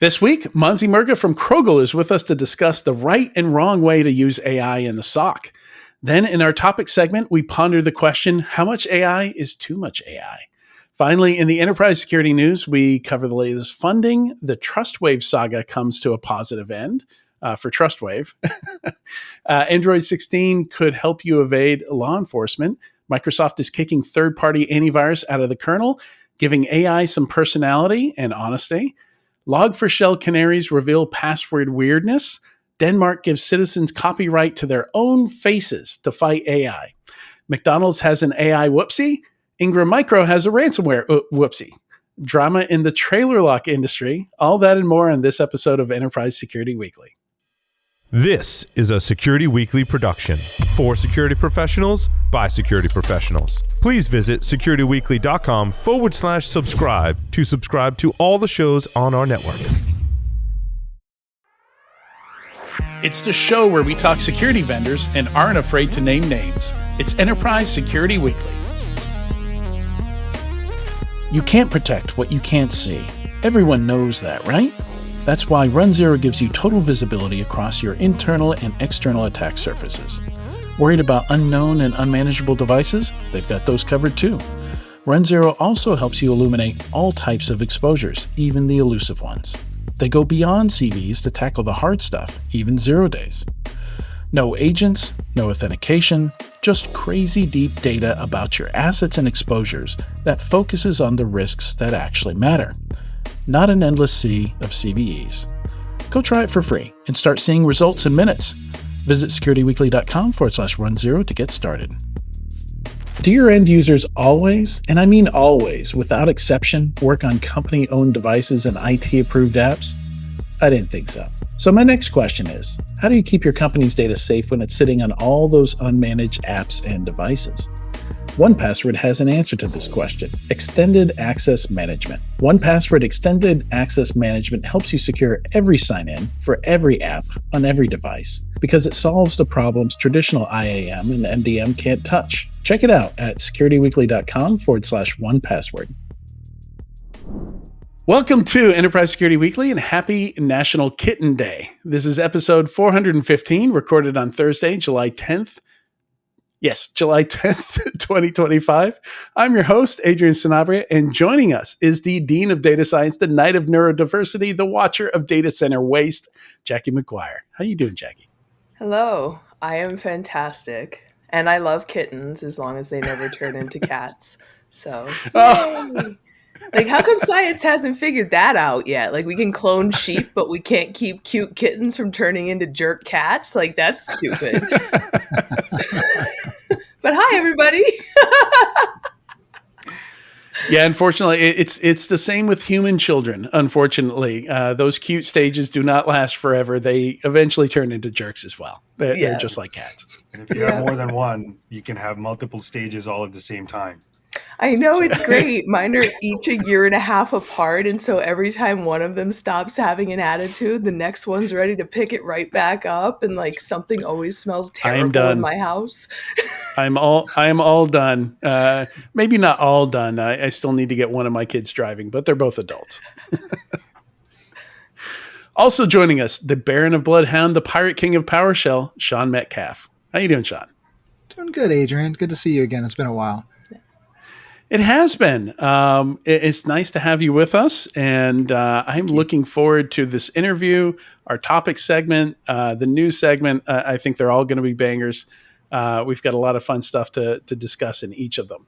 This week, Monzy Merza from Krogel is with us to discuss the right and wrong way to use AI in the SOC. Then in our topic segment, we ponder the question, how much AI is too much AI? Finally, in the enterprise security news, we cover the latest funding. The TrustWave saga comes to a positive end for TrustWave. Android 16 could help you evade law enforcement. Microsoft is kicking third-party antivirus out of the kernel, giving AI some personality and honesty. Log4Shell canaries reveal password weirdness. Denmark gives citizens copyright to their own faces to fight AI. McDonald's has an AI whoopsie. Ingram Micro has a ransomware whoopsie. Drama in the trailer lock industry. All that and more on this episode of Enterprise Security Weekly. This is a Security Weekly production for security professionals by security professionals. Please visit securityweekly.com/subscribe to subscribe to all the shows on our network. It's the show where we talk security vendors and aren't afraid to name names. It's Enterprise Security Weekly. You can't protect what you can't see. Everyone knows that, right? That's why RunZero gives you total visibility across your internal and external attack surfaces. Worried about unknown and unmanageable devices? They've got those covered too. RunZero also helps you illuminate all types of exposures, even the elusive ones. They go beyond CVs to tackle the hard stuff, even 0 days. No agents, no authentication, just crazy deep data about your assets and exposures that focuses on the risks that actually matter. Not an endless sea of CVEs. Go try it for free and start seeing results in minutes. Visit securityweekly.com/RunZero to get started. Do your end users always, and I mean always, without exception, work on company-owned devices and IT-approved apps? I didn't think so. So my next question is, how do you keep your company's data safe when it's sitting on all those unmanaged apps and devices? 1Password has an answer to this question: Extended Access Management. 1Password Extended Access Management helps you secure every sign-in for every app on every device because it solves the problems traditional IAM and MDM can't touch. Check it out at securityweekly.com/1Password. Welcome to Enterprise Security Weekly and happy National Kitten Day. This is episode 415, recorded on Thursday, July 10th. Yes, July 10th, 2025. I'm your host, Adrian Sanabria, and joining us is the Dean of Data Science, the Knight of Neurodiversity, the Watcher of Data Center Waste, Jackie McGuire. How you doing, Jackie? Hello, I am fantastic. And I love kittens as long as they never turn into cats. So, yay! Like, how come science hasn't figured that out yet? Like, we can clone sheep, but we can't keep cute kittens from turning into jerk cats? Like, that's stupid. But hi, everybody. Yeah, unfortunately, it's the same with human children, unfortunately. Those cute stages do not last forever. They eventually turn into jerks as well. They're just like cats. And if you have more than one, you can have multiple stages all at the same time. I know, it's great. Mine are each a year and a half apart, and so every time one of them stops having an attitude, the next one's ready to pick it right back up, and like something always smells terrible in my house. I am all done. Maybe not all done. I still need to get one of my kids driving, but they're both adults. Also joining us, the Baron of Bloodhound, the Pirate King of PowerShell, Sean Metcalf. How you doing, Sean? Doing good, Adrian. Good to see you again. It's been a while. It has been. It's nice to have you with us, and I'm looking forward to this interview, our topic segment, the news segment. I think they're all going to be bangers. We've got a lot of fun stuff to discuss in each of them.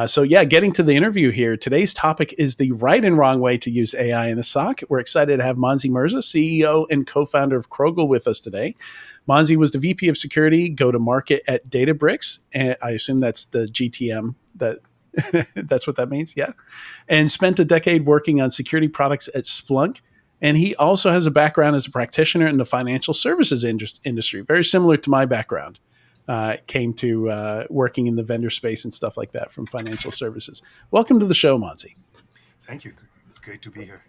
So getting to the interview here, today's topic is the right and wrong way to use AI in the SOC. We're excited to have Monzy Merza, CEO and co-founder of Krogel, with us today. Monzy was the VP of Security Go-to-Market at Databricks, and I assume that's the GTM that that's what that means, yeah. And spent a decade working on security products at Splunk. And he also has a background as a practitioner in the financial services industry, very similar to my background. Came to working in the vendor space and stuff like that from financial services. Welcome to the show, Monzy. Thank you. Great to be here.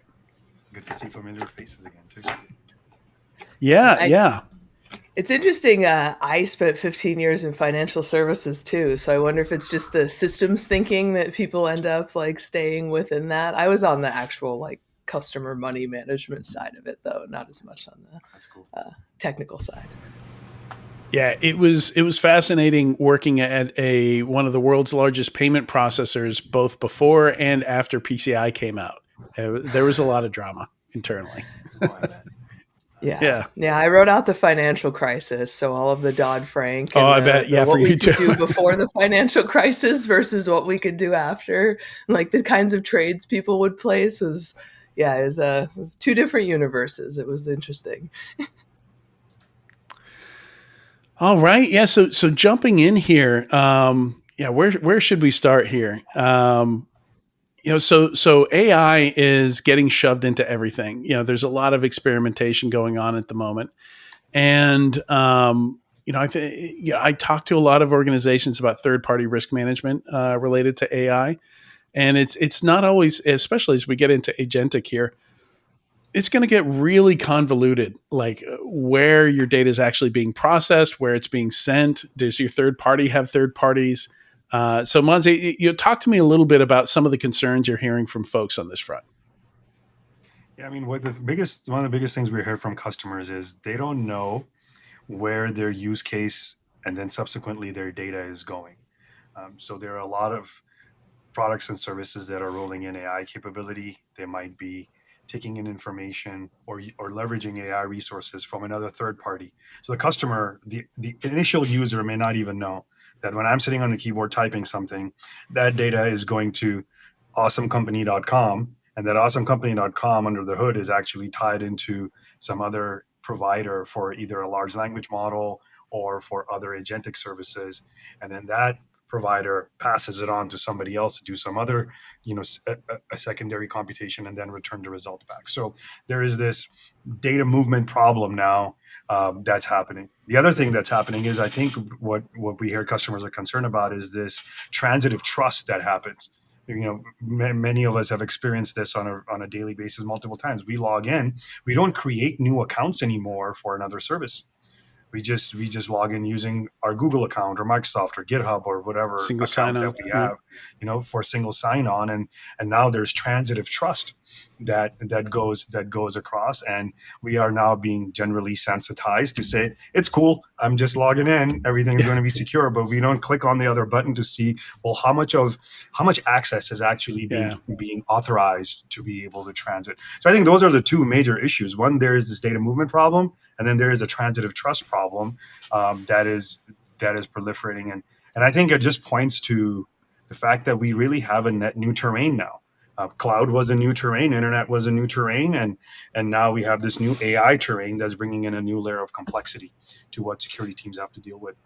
Good to see familiar faces again, too. Yeah. It's interesting. I spent 15 years in financial services too. So I wonder if it's just the systems thinking that people end up like staying within that. I was on the actual like customer money management side of it, though, not as much on That's cool. the technical side. Yeah, it was fascinating working at one of the world's largest payment processors, both before and after PCI came out. There was a lot of drama internally. Oh, I bet. Yeah. Yeah. Yeah. I wrote out the financial crisis. So all of the Dodd-Frank Oh, and I bet. Yeah, for what we you could too. do before the financial crisis versus what we could do after. Like the kinds of trades people would place was, yeah, it was two different universes. It was interesting. All right. Yeah. So jumping in here, yeah, where should we start here? So AI is getting shoved into everything. There's a lot of experimentation going on at the moment, and I talk to a lot of organizations about third party risk management related to AI, and it's not always, especially as we get into agentic here, it's going to get really convoluted, like where your data is actually being processed, where it's being sent. Does your third party have third parties? So Monzy, talk to me a little bit about some of the concerns you're hearing from folks on this front. Yeah, I mean, one of the biggest things we heard from customers is they don't know where their use case and then subsequently their data is going. So there are a lot of products and services that are rolling in AI capability. They might be taking in information or leveraging AI resources from another third party. So the customer, the initial user may not even know that when I'm sitting on the keyboard typing something, that data is going to awesomecompany.com, and that awesomecompany.com under the hood is actually tied into some other provider for either a large language model or for other agentic services. And then that provider passes it on to somebody else to do some other, a secondary computation and then return the result back. So there is this data movement problem now that's happening. The other thing that's happening is I think what we hear customers are concerned about is this transitive trust that happens. Many of us have experienced this on a daily basis multiple times. We log in, we don't create new accounts anymore for another service. We just log in using our Google account or Microsoft or GitHub or whatever Single account sign-on, that we have, for single sign-on, and now there's transitive trust that goes across, and we are now being generally sensitized to say it's cool. I'm just logging in. Everything is going to be secure, but we don't click on the other button to see how much access is actually being authorized to be able to transit. So I think those are the two major issues. One, there is this data movement problem, and then there is a transitive trust problem that is proliferating, and I think it just points to the fact that we really have a net new terrain now. Cloud was a new terrain, internet was a new terrain, and now we have this new AI terrain that's bringing in a new layer of complexity to what security teams have to deal with.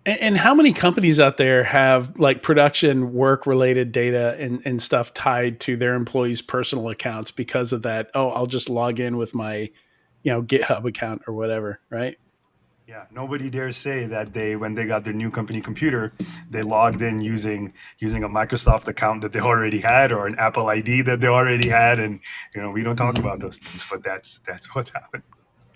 And how many companies out there have like production work related data and stuff tied to their employees' personal accounts because of that? Oh, I'll just log in with my, GitHub account or whatever, right? Yeah, nobody dares say that when they got their new company computer, they logged in using a Microsoft account that they already had or an Apple ID that they already had, and we don't talk about those things, but that's what's happened.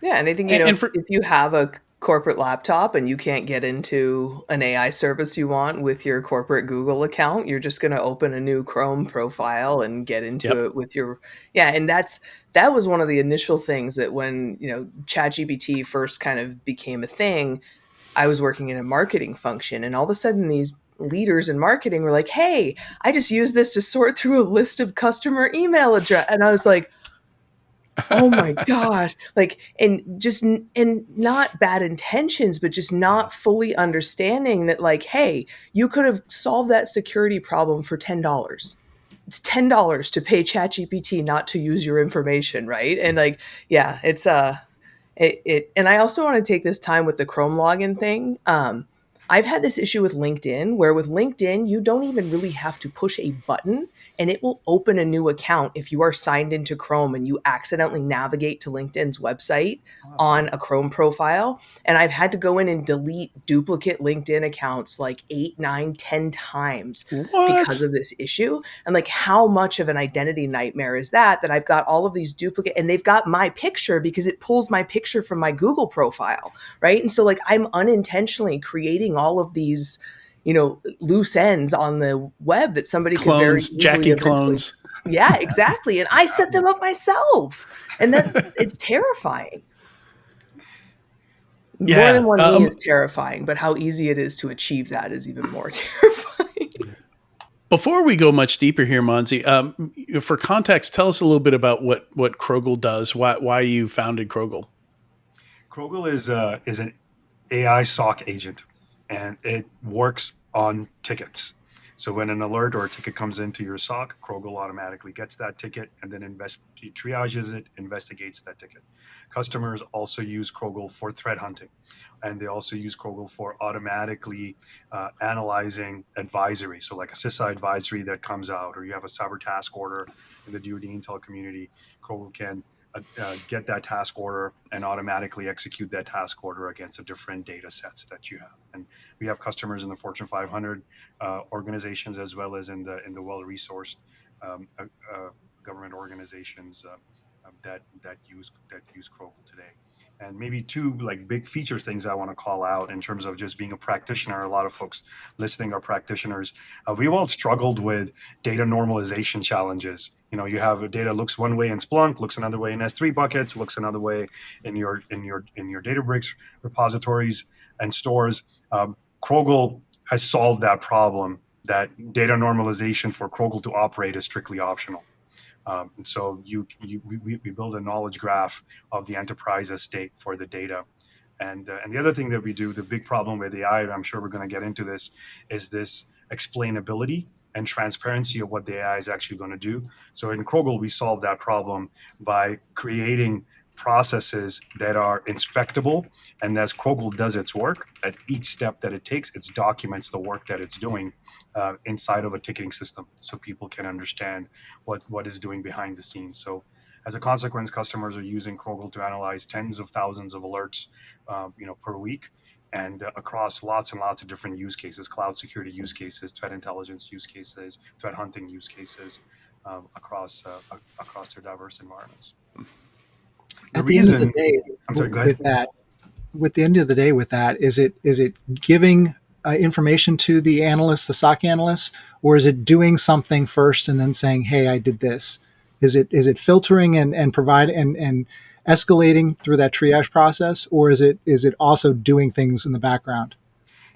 Yeah, and I think if you have a corporate laptop and you can't get into an AI service you want with your corporate Google account, you're just going to open a new Chrome profile and get into it with your and that was one of the initial things that when, ChatGPT first kind of became a thing, I was working in a marketing function, and all of a sudden these leaders in marketing were like, "Hey, I just use this to sort through a list of customer email address." And I was like, oh my God. Like, and not bad intentions, but just not fully understanding that, like, hey, you could have solved that security problem for $10. It's $10 to pay ChatGPT not to use your information, right? And like, yeah, it's and I also want to take this time with the Chrome login thing. I've had this issue with LinkedIn where with LinkedIn, you don't even really have to push a button and it will open a new account if you are signed into Chrome and you accidentally navigate to LinkedIn's website on a Chrome profile. And I've had to go in and delete duplicate LinkedIn accounts like 8, 9, 10 times because of this issue. And like, how much of an identity nightmare is that I've got all of these duplicate, and they've got my picture because it pulls my picture from my Google profile, right? And so like I'm unintentionally creating all of these, loose ends on the web that somebody could very easily Jackie clones. Yeah, exactly. And I set them up myself. And that it's terrifying. More Yeah. than one me is terrifying, but how easy it is to achieve that is even more terrifying. Before we go much deeper here, Monzy, for context, tell us a little bit about what Krogel does, why you founded Krogel. Krogel is an AI SOC agent, and it works on tickets. So when an alert or a ticket comes into your SOC, Krogel automatically gets that ticket and then he triages it, investigates that ticket. Customers also use Krogel for threat hunting, and they also use Krogel for automatically analyzing advisory. So like a CISA advisory that comes out, or you have a cyber task order in the DoD Intel community, Krogel can get that task order and automatically execute that task order against the different data sets that you have. And we have customers in the Fortune 500 organizations, as well as in the well-resourced government organizations that use Krogel today. And maybe two like big feature things I want to call out in terms of just being a practitioner. A lot of folks listening are practitioners. We've all struggled with data normalization challenges. You have data looks one way in Splunk, looks another way in S3 buckets, looks another way in your Databricks repositories and stores. Krogel has solved that problem. That data normalization for Krogel to operate is strictly optional. And so we build a knowledge graph of the enterprise estate for the data. And the other thing that we do, the big problem with AI, I'm sure we're going to get into this, is this explainability and transparency of what the AI is actually going to do. So in Krogel, we solve that problem by creating processes that are inspectable. And as Krogel does its work, at each step that it takes, it documents the work that it's doing inside of a ticketing system, so people can understand what is doing behind the scenes. So as a consequence, customers are using Krogel to analyze tens of thousands of alerts, per week, and across lots and lots of different use cases: cloud security use cases, threat intelligence use cases, threat hunting use cases, across their diverse environments. At the end of the day, I'm sorry, go ahead. With the end of the day with that, is it giving information to the analysts, the SOC analysts, or is it doing something first and then saying, "Hey, I did this"? Is it filtering and provide and escalating through that triage process, or is it also doing things in the background?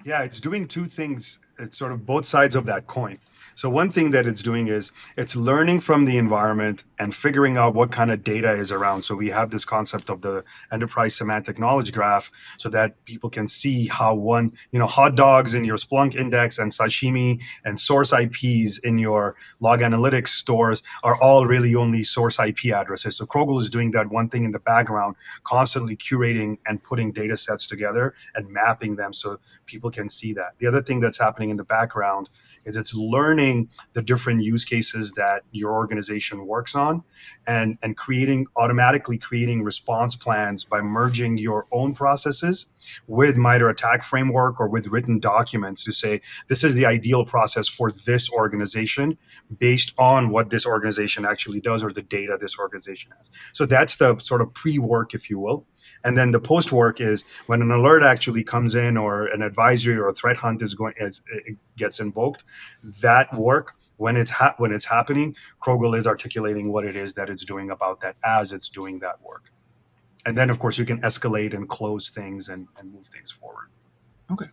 Yeah, it's doing two things. It's sort of both sides of that coin. So one thing that it's doing is it's learning from the environment and figuring out what kind of data is around. So we have this concept of the enterprise semantic knowledge graph, so that people can see how hot dogs in your Splunk index and sashimi and source IPs in your log analytics stores are all really only source IP addresses. So Krogel is doing that one thing in the background, constantly curating and putting data sets together and mapping them so people can see that. The other thing that's happening in the background is it's learning the different use cases that your organization works on, and automatically creating response plans by merging your own processes with MITRE ATT&CK framework or with written documents to say, this is the ideal process for this organization based on what this organization actually does or the data this organization has. So that's the sort of pre-work, if you will. And then the post work is when an alert actually comes in, or an advisory or a threat hunt it gets invoked. That work, when it's happening, Krogel is articulating what it is that it's doing about that as it's doing that work. And then, of course, you can escalate and close things and move things forward. Okay.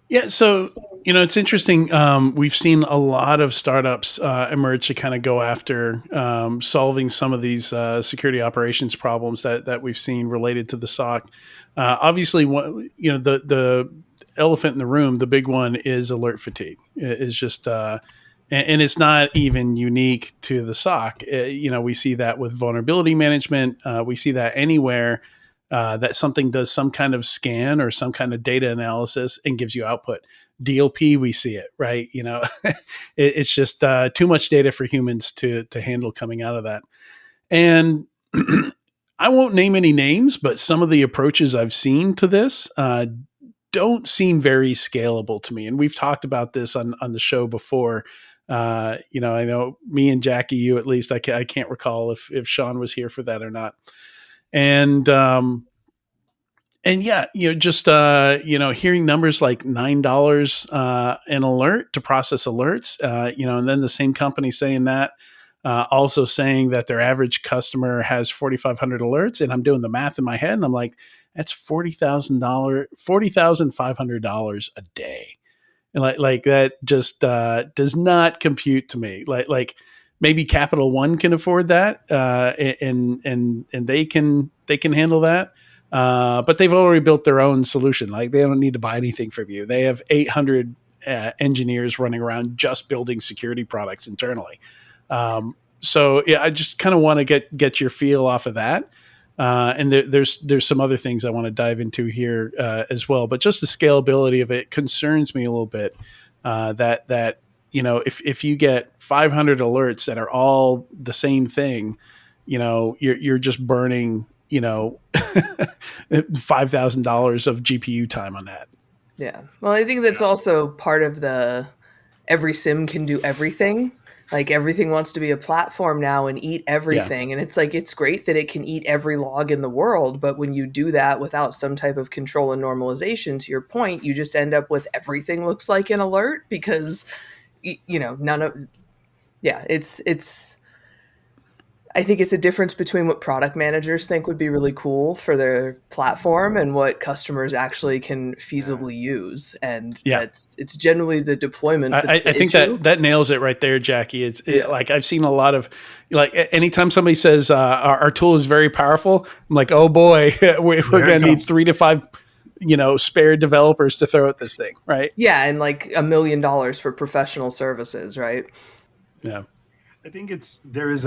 Yeah, so it's interesting. We've seen a lot of startups emerge to kind of go after solving some of these security operations problems that we've seen related to the SOC. Obviously, the elephant in the room, the big one, is alert fatigue. It's just, and it's not even unique to the SOC. We see that with vulnerability management. We see that anywhere. That something does some kind of scan or some kind of data analysis and gives you output. DLP, we see it, right? It's just too much data for humans to handle coming out of that. And I won't name any names, but some of the approaches I've seen to this don't seem very scalable to me. And we've talked about this on the show before. I know me and Jackie, you at least, I can't recall if Sean was here for that or not. And And yeah, just hearing numbers like $9 an alert to process alerts, and then the same company saying that, also saying that their average customer has 4,500 alerts, and I'm doing the math in my head, and I'm like, that's $40,500 a day, and like that just does not compute to me. Like maybe Capital One can afford that, and they can handle that. But they've already built their own solution. Like they don't need to buy anything from you. They have 800 engineers running around just building security products internally. So yeah, I just kind of want to get your feel off of that. And there's some other things I want to dive into here as well. But just the scalability of it concerns me a little bit. That if you get 500 alerts that are all the same thing, you're just burning $5,000 of GPU time on that. Yeah. Well, I think that's also part of the every sim can do everything. Like everything wants to be a platform now and eat everything. And it's like, it's great that it can eat every log in the world. But when you do that without some type of control and normalization, to your point, you just end up with everything looks like an alert because, none of, yeah, I think it's a difference between what product managers think would be really cool for their platform and what customers actually can feasibly use. And Yeah. it's generally the deployment that's the I think issue. that nails it right there, Jackie. Yeah. Like I've seen a lot of anytime somebody says our tool is very powerful, I'm like, oh boy, we're going to need 3 to 5 spare developers to throw at this thing, right? Yeah, and like $1 million for professional services, right? Yeah. I think there is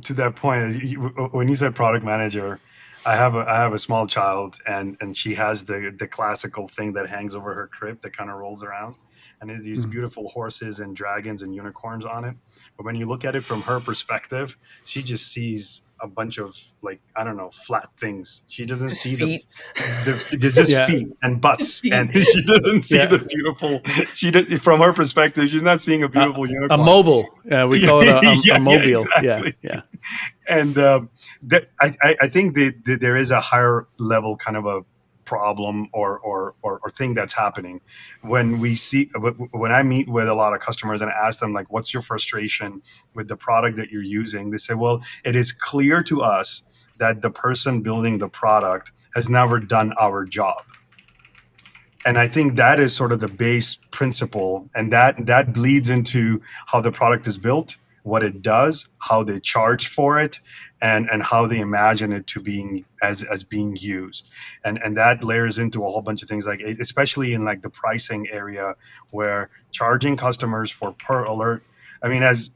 to that point when you said product manager. I have a small child, and she has the classical thing that hangs over her crib that kind of rolls around, and there's these beautiful horses and dragons and unicorns on it. But when you look at it from her perspective, she just sees a bunch of, like, I don't know, flat things. She doesn't Just see feet. there's just feet and butts, Feet. and she doesn't see the beautiful. She does, from her perspective, she's not seeing a beautiful unicorn. A mobile. We call it a mobile. Exactly. Yeah. And I think that there is a higher level kind of a problem or thing that's happening when I meet with a lot of customers and ask them, like, what's your frustration with the product that you're using? They say, well, it is clear to us that the person building the product has never done our job. And I think that is sort of the base principle, and that bleeds into how the product is built, what it does, how they charge for it, and how they imagine it to being as being used, and that layers into a whole bunch of things, like especially in like the pricing area, where charging customers for per alert. I mean, first,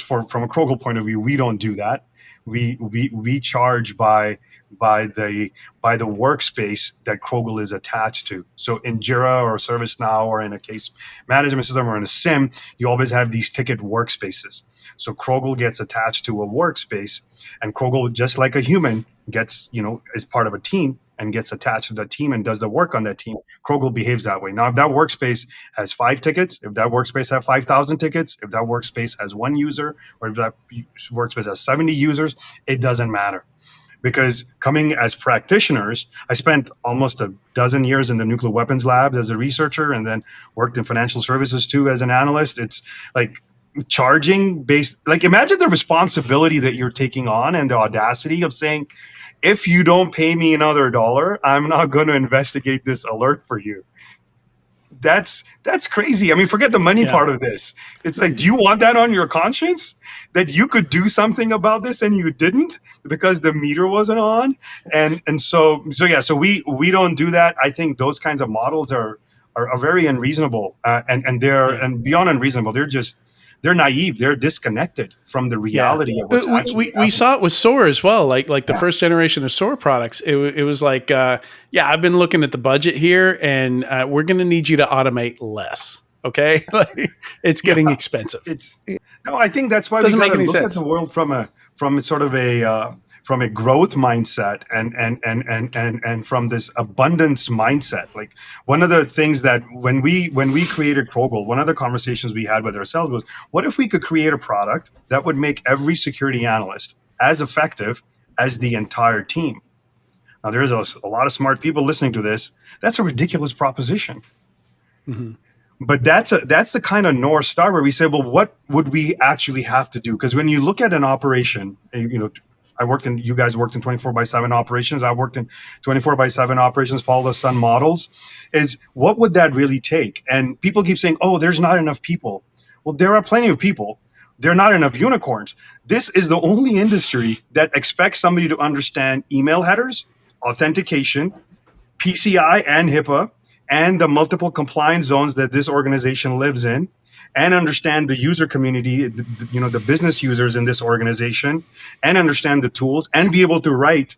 from a Krogel point of view, we don't do that. We charge by the workspace that Krogel is attached to. So in Jira or ServiceNow or in a case management system or in a SIM, you always have these ticket workspaces. So Krogel gets attached to a workspace, and Krogel, just like a human, gets, is part of a team and gets attached to that team and does the work on that team. Krogel behaves that way. Now, if that workspace has 5 tickets, if that workspace has 5,000 tickets, if that workspace has 1 user, or if that workspace has 70 users, it doesn't matter. Because coming as practitioners, I spent almost a dozen years in the nuclear weapons lab as a researcher, and then worked in financial services too as an analyst. It's like charging based, like, imagine the responsibility that you're taking on and the audacity of saying, if you don't pay me another $1, I'm not going to investigate this alert for you. That's crazy. I mean, forget the money part of this. It's like, do you want that on your conscience, that you could do something about this and you didn't because the meter wasn't on? And so we don't do that. I think those kinds of models are very unreasonable, and and beyond unreasonable. They're naive. They're disconnected from the reality of what's actually happening. We saw it with SOAR as well. Like the first generation of SOAR products, it was like, I've been looking at the budget here, and we're going to need you to automate less. Okay, it's getting expensive. I think that's why doesn't we make any look sense. at the world from sort of a growth mindset and from this abundance mindset. Like, one of the things that when we created Krogel, one of the conversations we had with ourselves was, what if we could create a product that would make every security analyst as effective as the entire team? Now, there's a lot of smart people listening to this. That's a ridiculous proposition. Mhm. But that's the kind of North Star where we say, well, what would we actually have to do? Because when you look at an operation, you guys worked in 24/7 operations. I worked in 24/7 operations, follow the sun models. Is what would that really take? And people keep saying, oh, there's not enough people. Well, there are plenty of people. There are not enough unicorns. This is the only industry that expects somebody to understand email headers, authentication, PCI and HIPAA, and the multiple compliance zones that this organization lives in, and understand the user community, the business users in this organization, and understand the tools, and be able to write,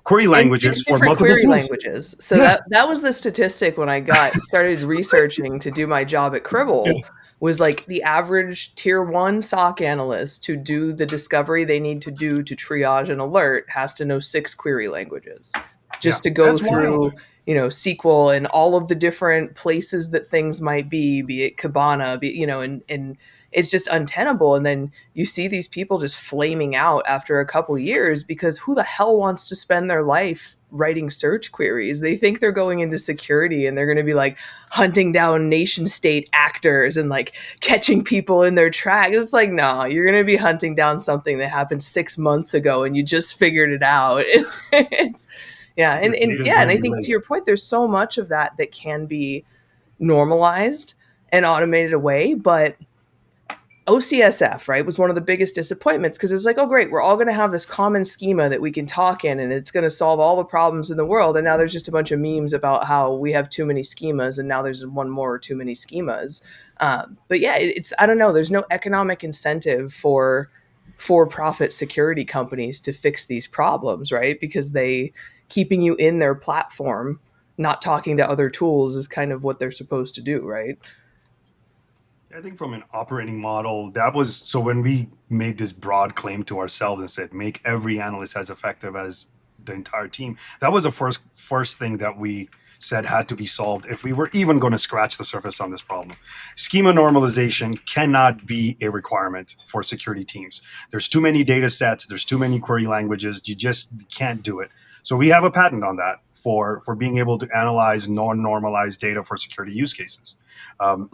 query And languages six for different multiple query tools. languages. So Yeah. that was the statistic when I started researching to do my job at Cribble, was like the average tier 1 SOC analyst to do the discovery they need to do to triage an alert has to know 6 query languages just to go That's wild. through, SQL and all of the different places that things might be it Kibana, and it's just untenable. And then you see these people just flaming out after a couple years because who the hell wants to spend their life writing search queries? They think they're going into security and they're going to be like hunting down nation state actors and like catching people in their tracks. It's like, no, you're going to be hunting down something that happened 6 months ago and you just figured it out. It's, yeah. And I think to your point, there's so much of that can be normalized and automated away, but OCSF, right, was one of the biggest disappointments because it's like, oh, great, we're all going to have this common schema that we can talk in and it's going to solve all the problems in the world. And now there's just a bunch of memes about how we have too many schemas and now there's one more or too many schemas. But yeah, I don't know, there's no economic incentive for for-profit security companies to fix these problems, right? Because keeping you in their platform, not talking to other tools is kind of what they're supposed to do, right? I think from an operating model, that was so when we made this broad claim to ourselves and said, make every analyst as effective as the entire team. That was the first thing that we said had to be solved if we were even going to scratch the surface on this problem. Schema normalization cannot be a requirement for security teams. There's too many data sets. There's too many query languages. You just can't do it. So we have a patent on that for being able to analyze non-normalized data for security use cases.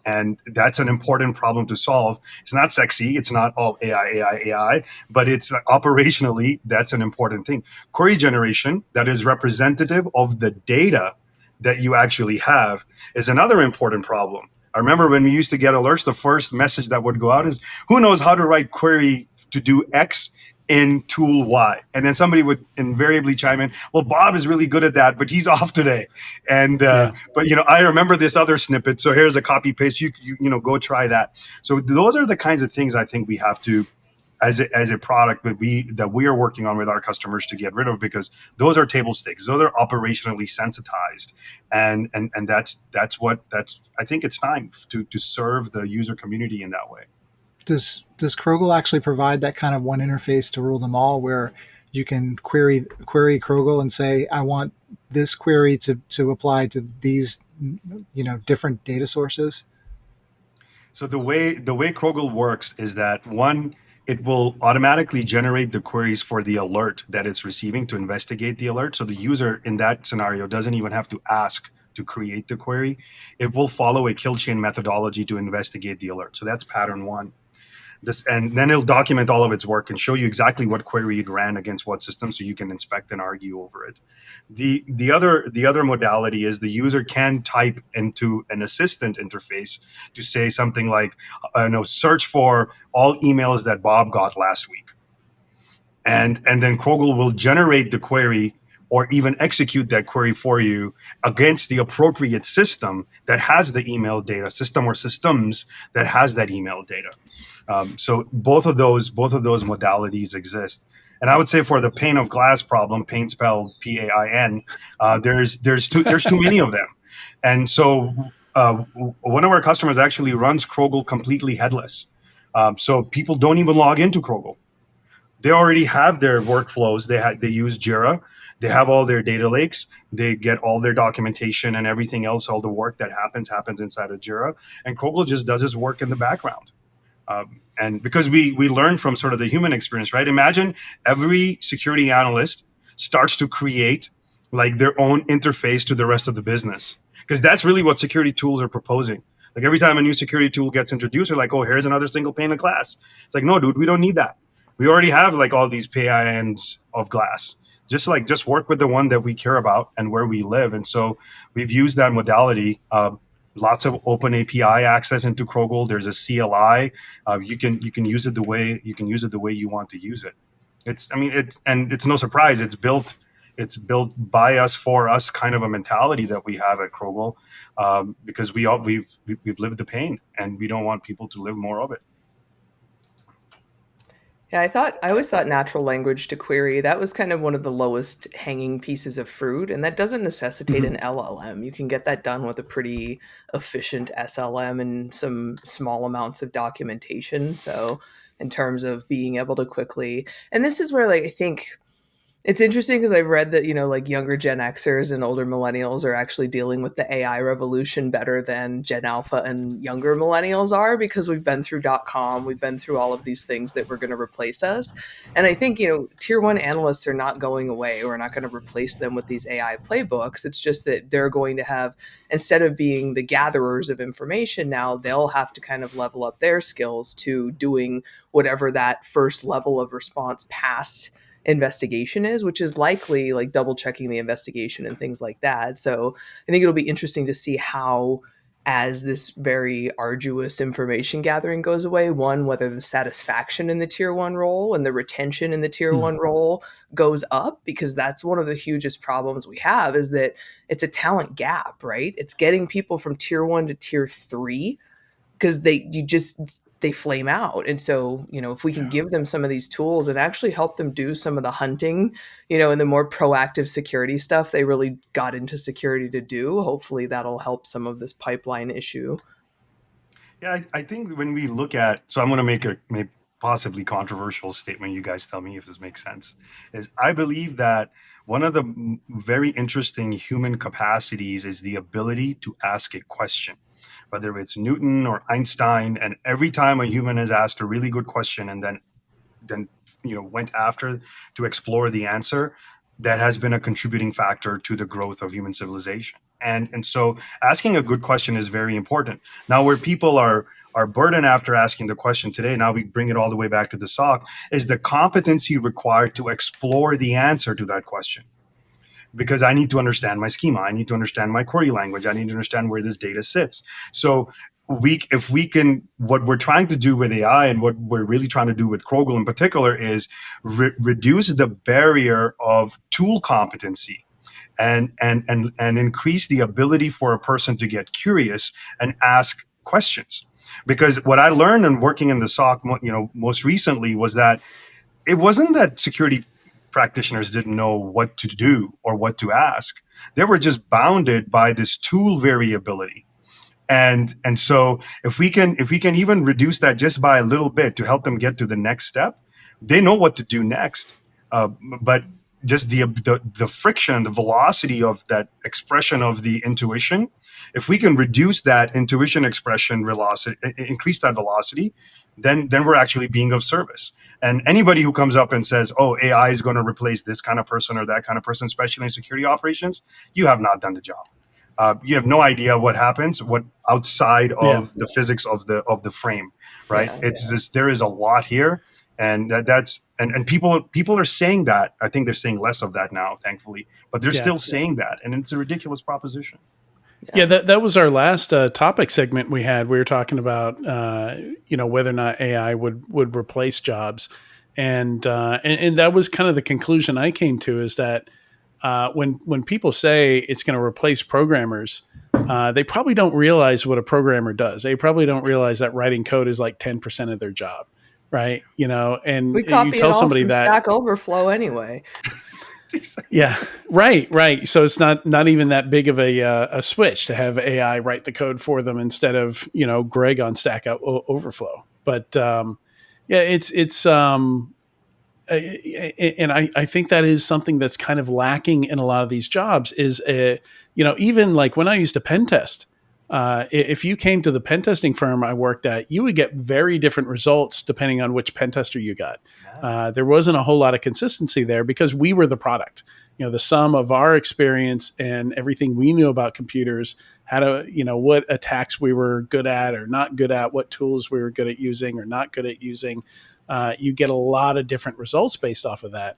And that's an important problem to solve. It's not sexy. It's not all AI, but it's operationally, that's an important thing. Query generation that is representative of the data that you actually have is another important problem. I remember when we used to get alerts, the first message that would go out is, who knows how to write query to do X in tool Y? And then somebody would invariably chime in, well, Bob is really good at that, but he's off today. And but I remember this other snippet, so here's a copy paste. You go try that. So those are the kinds of things I think we have to, as a product that we are working on with our customers to get rid of, because those are table stakes. Those are operationally sensitized, and that's I think it's time to serve the user community in that way. Does Krogel actually provide that kind of one interface to rule them all, where you can query Krogel and say, I want this query to apply to these different data sources? So the way Krogel works is that, one, it will automatically generate the queries for the alert that it's receiving to investigate the alert. So the user in that scenario doesn't even have to ask to create the query. It will follow a kill chain methodology to investigate the alert. So that's pattern one. And then it'll document all of its work and show you exactly what query it ran against what system, so you can inspect and argue over it. The other modality is the user can type into an assistant interface to say something like, search for all emails that Bob got last week, and then Krogel will generate the query or even execute that query for you against the appropriate system that has the email data, system or systems that has that email data. So both of those modalities exist. And I would say for the pane of glass problem, pane spelled PAIN, there's too many of them. And so one of our customers actually runs Krogel completely headless. So people don't even log into Krogel. They already have their workflows. They use Jira. They have all their data lakes. They get all their documentation and everything else. All the work that happens inside of Jira. And Krogel just does his work in the background. And because we learn from sort of the human experience, right? Imagine every security analyst starts to create like their own interface to the rest of the business. Because that's really what security tools are proposing. Like every time a new security tool gets introduced, they're like, oh, here's another single pane of glass. It's like, no, dude, we don't need that. We already have like all these panes of glass. Just work with the one that we care about and where we live. And so we've used that modality. Lots of open API access into Krogel. There's a CLI. You can use it the way you want to use it. It's no surprise. It's built by us for us kind of a mentality that we have at Krogel, because we've lived the pain and we don't want people to live more of it. Yeah, I always thought natural language to query, that was kind of one of the lowest hanging pieces of fruit, and that doesn't necessitate an LLM. You can get that done with a pretty efficient SLM and some small amounts of documentation. So in terms of being able to quickly, and this is where like I think it's interesting because I've read that, like younger Gen Xers and older millennials are actually dealing with the AI revolution better than Gen Alpha and younger millennials are, because we've been through .com, we've been through all of these things that were going to replace us. And I think, tier one analysts are not going away. We're not going to replace them with these AI playbooks. It's just that they're going to have, instead of being the gatherers of information now, they'll have to kind of level up their skills to doing whatever that first level of response past investigation is, which is likely like double checking the investigation and things like that. So I think it'll be interesting to see how, as this very arduous information gathering goes away, one, whether the satisfaction in the tier one role and the retention in the tier one role goes up, because that's one of the hugest problems we have, is that it's a talent gap, right? It's getting people from tier one to tier three, because they flame out. And so, if we can give them some of these tools and actually help them do some of the hunting, and the more proactive security stuff they really got into security to do, hopefully that'll help some of this pipeline issue. Yeah, I think when we look at, so I'm going to make a possibly controversial statement. You guys tell me if this makes sense. Is I believe that one of the very interesting human capacities is the ability to ask a question, whether it's Newton or Einstein. And every time a human has asked a really good question and then went after to explore the answer, that has been a contributing factor to the growth of human civilization. And so asking a good question is very important. Now, where people are burdened after asking the question today, now we bring it all the way back to the SOC, is the competency required to explore the answer to that question. Because I need to understand my schema, I need to understand my query language, I need to understand where this data sits. So if we can, what we're trying to do with AI and what we're really trying to do with Krogel in particular is reduce the barrier of tool competency and increase the ability for a person to get curious and ask questions. Because what I learned in working in the SOC, most recently, was that it wasn't that security practitioners didn't know what to do or what to ask. They were just bounded by this tool variability. And so if we can even reduce that just by a little bit to help them get to the next step, they know what to do next. But just the friction, the velocity of that expression of the intuition, if we can reduce that intuition expression velocity, increase that velocity, then we're actually being of service. And anybody who comes up and says, oh, AI is going to replace this kind of person or that kind of person, especially in security operations, you have not done the job. You have no idea what happens, what outside of the physics of the frame, right? Just, there is a lot here, and that's people are saying that. I think they're saying less of that now, thankfully, but they're still saying that, and it's a ridiculous proposition. Yeah, that was our last topic segment we had. We were talking about whether or not AI would replace jobs, and that was kind of the conclusion I came to, is that when people say it's going to replace programmers, they probably don't realize what a programmer does. They probably don't realize that writing code is like 10% of their job, right? And we copy you tell somebody from that Stack Overflow anyway. Yeah, right. So it's not even that big of a switch to have AI write the code for them instead of Greg on Stack Overflow. But it's and I think that is something that's kind of lacking in a lot of these jobs. Is even like when I used to pen test, If you came to the pen testing firm I worked at, you would get very different results depending on which pen tester you got. There wasn't a whole lot of consistency there because we were the product. The sum of our experience and everything we knew about computers, what attacks we were good at or not good at, what tools we were good at using or not good at using. You get a lot of different results based off of that.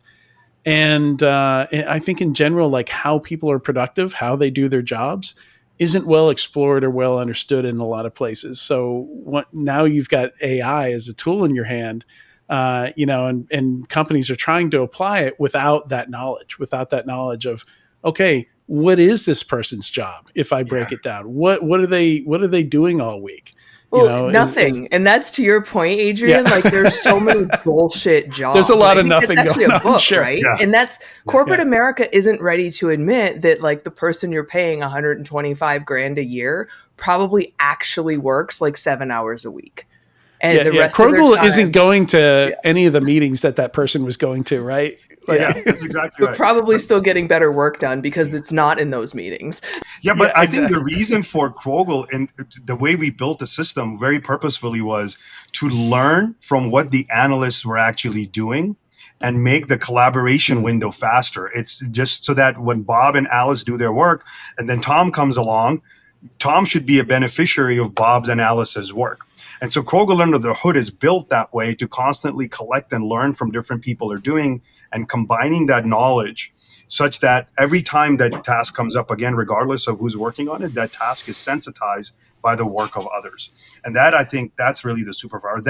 And I think in general, like how people are productive, how they do their jobs isn't well explored or well understood in a lot of places. So now you've got AI as a tool in your hand, and companies are trying to apply it without that knowledge of, okay, what is this person's job? If I break it down, what are they doing all week? Well, nothing. And that's to your point, Adrian. Yeah. Like there's so many bullshit jobs. There's a lot of think nothing that's actually going a book, on, sure. right? Yeah. And that's corporate America isn't ready to admit that like the person you're paying 125 grand a year probably actually works like 7 hours a week. And the rest of their Krogel time isn't going to any of the meetings that person was going to, right? Like, that's exactly right. But probably still getting better work done because it's not in those meetings. Yeah, but I think the reason for Krogel and the way we built the system very purposefully was to learn from what the analysts were actually doing and make the collaboration window faster. It's just so that when Bob and Alice do their work and then Tom comes along, Tom should be a beneficiary of Bob's and Alice's work. And so Krogel Under the Hood is built that way to constantly collect and learn from different people are doing and combining that knowledge such that every time that task comes up again, regardless of who's working on it, that task is sensitized by the work of others. And that, I think, that's really the superpower.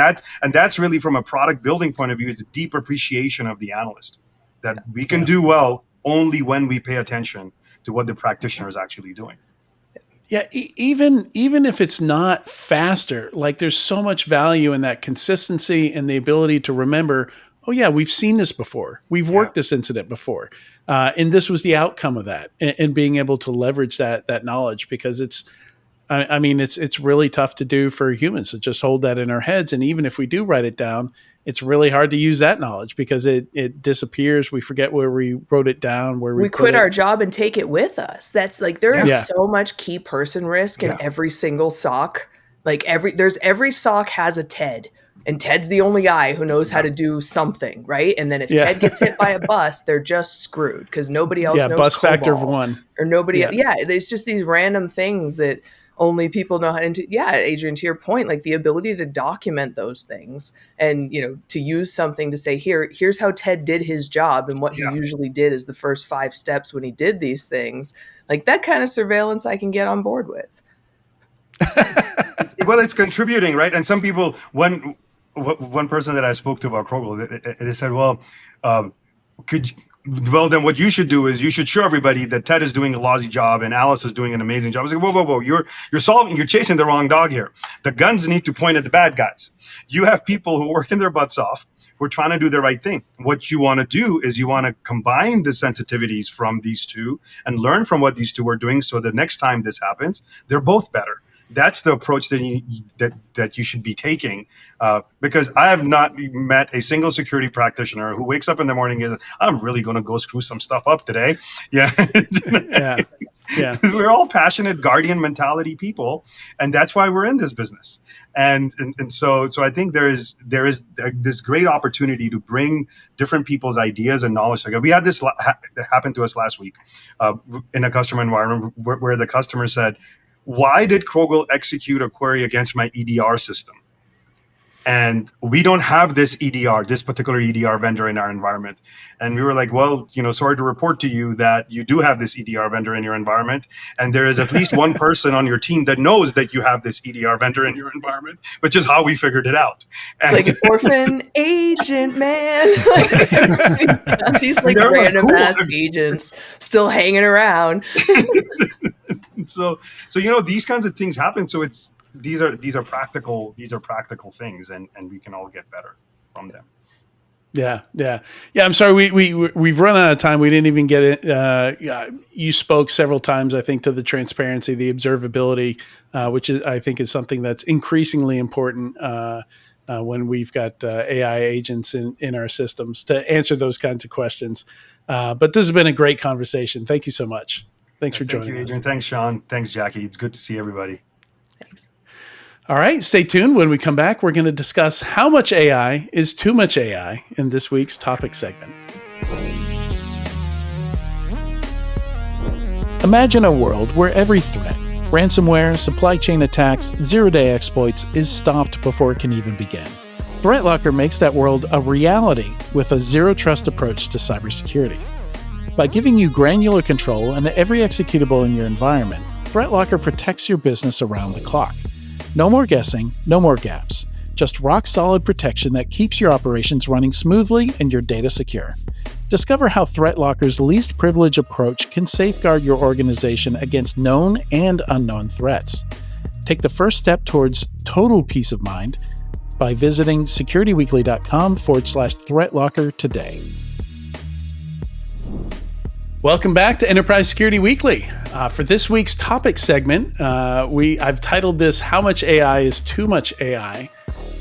That's really from a product building point of view, is a deep appreciation of the analyst that we can do well only when we pay attention to what the practitioner is actually doing. Yeah, even if it's not faster, like there's so much value in that consistency and the ability to remember, oh yeah, we've seen this before. We've worked this incident before. And this was the outcome of that, and being able to leverage that knowledge, because it's really tough to do for humans to just hold that in our heads. And even if we do write it down, it's really hard to use that knowledge because it disappears. We forget where we wrote it down, where we quit our job and take it with us. That's like, there is so much key person risk in every single SOC. Like every SOC has a TED, and Ted's the only guy who knows how to do something, right? And then if Ted gets hit by a bus, they're just screwed because nobody else knows bus COBOL, factor of 1. Or nobody. There's just these random things that only people know how to do. Yeah, Adrian, to your point, like the ability to document those things and, to use something to say, here's how Ted did his job, and what he usually did is the first 5 steps when he did these things. Like that kind of surveillance I can get on board with. Well, it's contributing, right? And some people, one person that I spoke to about Krogel, they said, well, then what you should do is you should show everybody that Ted is doing a lousy job and Alice is doing an amazing job. I was like, whoa, you're chasing the wrong dog here. The guns need to point at the bad guys. You have people who are working their butts off. We're trying to do the right thing. What you want to do is you want to combine the sensitivities from these two and learn from what these two are doing, so the next time this happens, they're both better. That's the approach that you should be taking, because I have not met a single security practitioner who wakes up in the morning and says, I'm really going to go screw some stuff up today. Yeah. We're all passionate guardian mentality people, and that's why we're in this business. And so I think there is this great opportunity to bring different people's ideas and knowledge together. We had this happen to us last week in a customer environment where the customer said, why did Krogel execute a query against my EDR system? And we don't have this particular EDR vendor in our environment. And we were like, well, sorry to report to you that you do have this EDR vendor in your environment. And there is at least one person on your team that knows that you have this EDR vendor in your environment, which is how we figured it out. And like an orphan agent, man. Like everybody's got these like random ass agents still hanging around. So these kinds of things happen. So these are practical things, and we can all get better from them. Yeah. I'm sorry, we've run out of time. We didn't even get it. You spoke several times, I think, to the transparency, the observability, which I think is something that's increasingly important when we've got AI agents in our systems to answer those kinds of questions. But this has been a great conversation. Thank you so much. Thanks for joining us. Thank you, Adrian. Thanks, Sean. Thanks, Jackie. It's good to see everybody. Thanks. All right, stay tuned. When we come back, we're going to discuss how much AI is too much AI in this week's topic segment. Imagine a world where every threat, ransomware, supply chain attacks, zero-day exploits is stopped before it can even begin. ThreatLocker makes that world a reality with a zero-trust approach to cybersecurity. By giving you granular control and every executable in your environment, ThreatLocker protects your business around the clock. No more guessing, no more gaps. Just rock-solid protection that keeps your operations running smoothly and your data secure. Discover how ThreatLocker's least privilege approach can safeguard your organization against known and unknown threats. Take the first step towards total peace of mind by visiting securityweekly.com/ThreatLocker today. Welcome back to Enterprise Security Weekly. For this week's topic segment, I've titled this "How Much AI is Too Much AI?"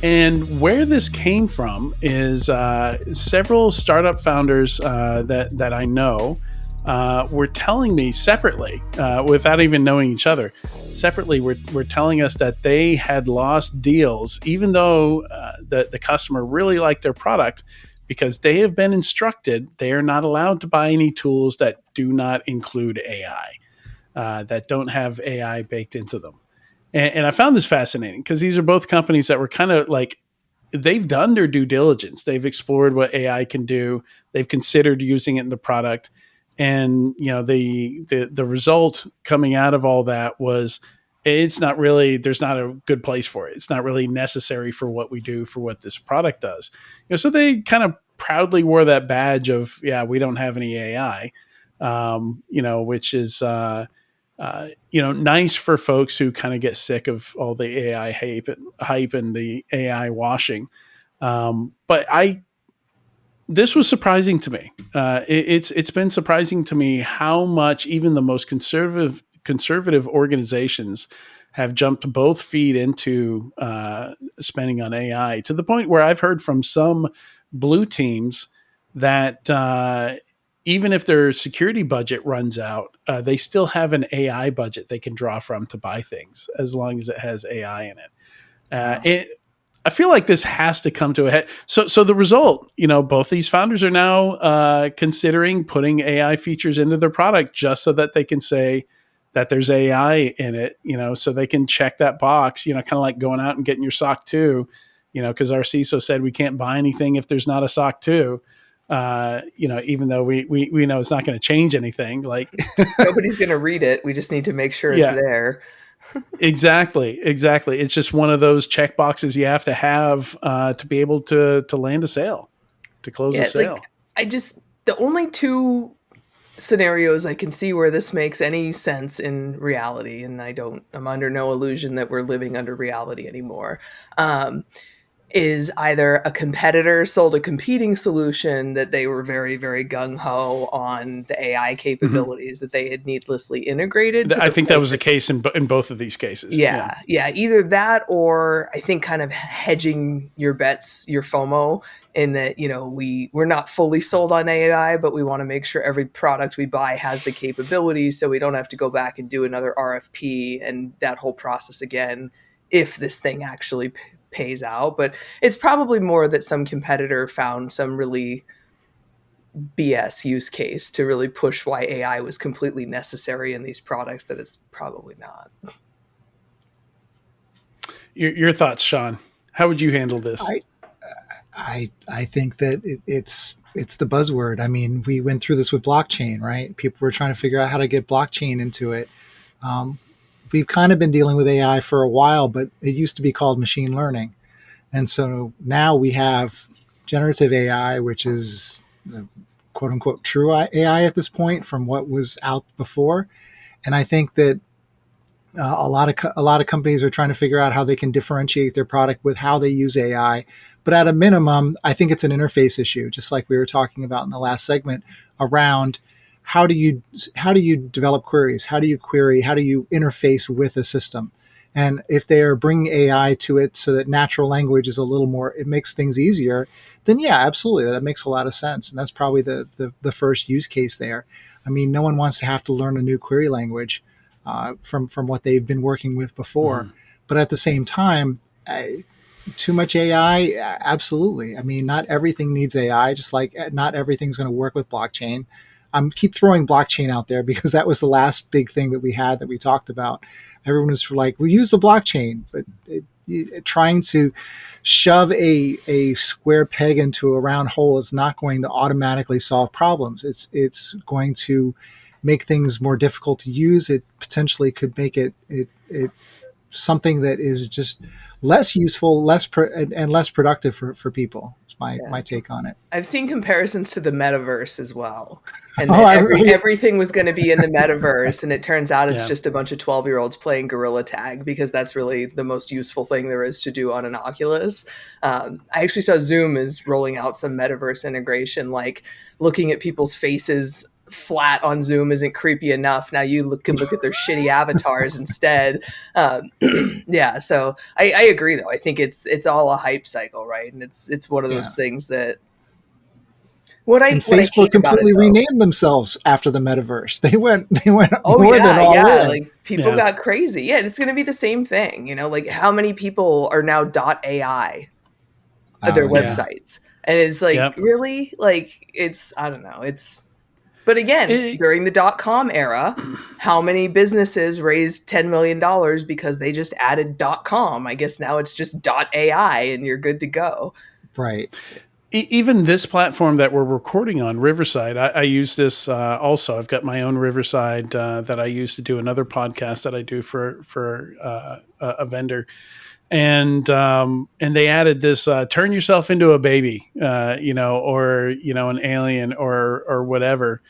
And where this came from is several startup founders that I know were telling me separately, without even knowing each other, separately were telling us that they had lost deals, even though the customer really liked their product, because they have been instructed they are not allowed to buy any tools that do not include AI, that don't have AI baked into them. And I found this fascinating because these are both companies that were kind of like, they've done their due diligence. They've explored what AI can do. They've considered using it in the product. And, the result coming out of all that was, it's not really, there's not a good place for it. It's not really necessary for what we do, for what this product does. So they kind of proudly wore that badge of, yeah, we don't have any AI, which is, nice for folks who kind of get sick of all the AI hype and the AI washing. But this was surprising to me. It's been surprising to me how much even the most conservative organizations have jumped both feet into spending on AI, to the point where I've heard from some blue teams that even if their security budget runs out, they still have an AI budget they can draw from to buy things, as long as it has AI in it. Wow. I feel like this has to come to a head. So the result, both these founders are now considering putting AI features into their product just so that they can say that there's AI in it, so they can check that box, kind of like going out and getting your SOC 2, because our CISO said we can't buy anything if there's not a SOC 2. Even though we know it's not going to change anything. Like Nobody's going to read it. We just need to make sure it's there. Exactly. It's just one of those check boxes you have to be able to land a sale, to close a sale. The only two scenarios I can see where this makes any sense in reality, and I'm under no illusion that we're living under reality anymore, is either a competitor sold a competing solution that they were very, very gung-ho on the AI capabilities that they had needlessly integrated. I think that was the case in both of these cases. Yeah. Either that, or I think kind of hedging your bets, your FOMO, in that, we're not fully sold on AI, but we want to make sure every product we buy has the capabilities, so we don't have to go back and do another RFP and that whole process again if this thing actually pays out. But it's probably more that some competitor found some really BS use case to really push why AI was completely necessary in these products that it's probably not. Your thoughts, Sean? How would you handle this? I think that it's the buzzword. I mean, we went through this with blockchain, right? People were trying to figure out how to get blockchain into it. We've kind of been dealing with AI for a while, but it used to be called machine learning. And so now we have generative AI, which is quote unquote true AI at this point from what was out before. And I think that a lot of companies are trying to figure out how they can differentiate their product with how they use AI. But at a minimum, I think it's an interface issue, just like we were talking about in the last segment, around how do you develop queries? How do you query? How do you interface with a system? And if they are bringing AI to it so that natural language is a little more, it makes things easier, then yeah, absolutely. That makes a lot of sense. And that's probably the first use case there. I mean, no one wants to have to learn a new query language from what they've been working with before. But at the same time, too much AI, absolutely. I mean, not everything needs AI, just like not everything's going to work with blockchain. I'm keep throwing blockchain out there because that was the last big thing that we had that we talked about. Everyone was like, we use the blockchain, but trying to shove a square peg into a round hole is not going to automatically solve problems. It's going to make things more difficult to use. It potentially could make it something that is just less useful, and less productive for people. It's my take on it. I've seen comparisons to the metaverse as well, and Oh, that really? everything was going to be in the metaverse, and it turns out it's Yeah. just a bunch of 12-year-olds playing gorilla tag because that's really the most useful thing there is to do on an Oculus. I actually saw Zoom is rolling out some metaverse integration, like looking at people's faces flat on Zoom isn't creepy enough. Now you can look at their shitty avatars instead. Yeah, so I agree though. I think it's all a hype cycle, right? And it's one of Yeah. those things that And what I Facebook hate about it completely though. renamed themselves after the metaverse. They went Oh more than yeah, all yeah. in. Like people Yeah. got crazy. Yeah, it's going to be the same thing. Like how many people are now .ai at their Oh yeah. websites, and it's like Yep. really like it's I don't know. But again, It- during the .com era, how many businesses raised $10 million because they just added .com? I guess now it's just .ai and you're good to go. Right. Even this platform that we're recording on, Riverside, I use this also. I've got my own Riverside that I use to do another podcast that I do for a vendor, and they added this turn yourself into a baby, or an alien or whatever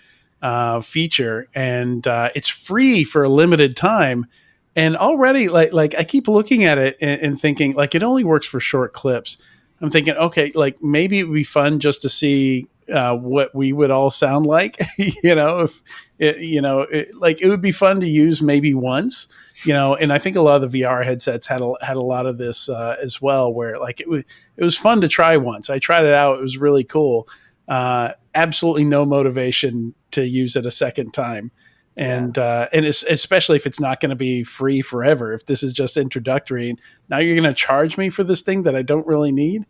feature, and it's free for a limited time. And already, like I keep looking at it and thinking, like it only works for short clips. I'm thinking, okay, like maybe it would be fun just to see what we would all sound like, if like it would be fun to use maybe once, and I think a lot of the VR headsets had a lot of this as well, where like it was fun to try once. I tried it out; it was really cool. Absolutely no motivation to use it a second time, and it's, especially if it's not going to be free forever. If this is just introductory, and now you're going to charge me for this thing that I don't really need,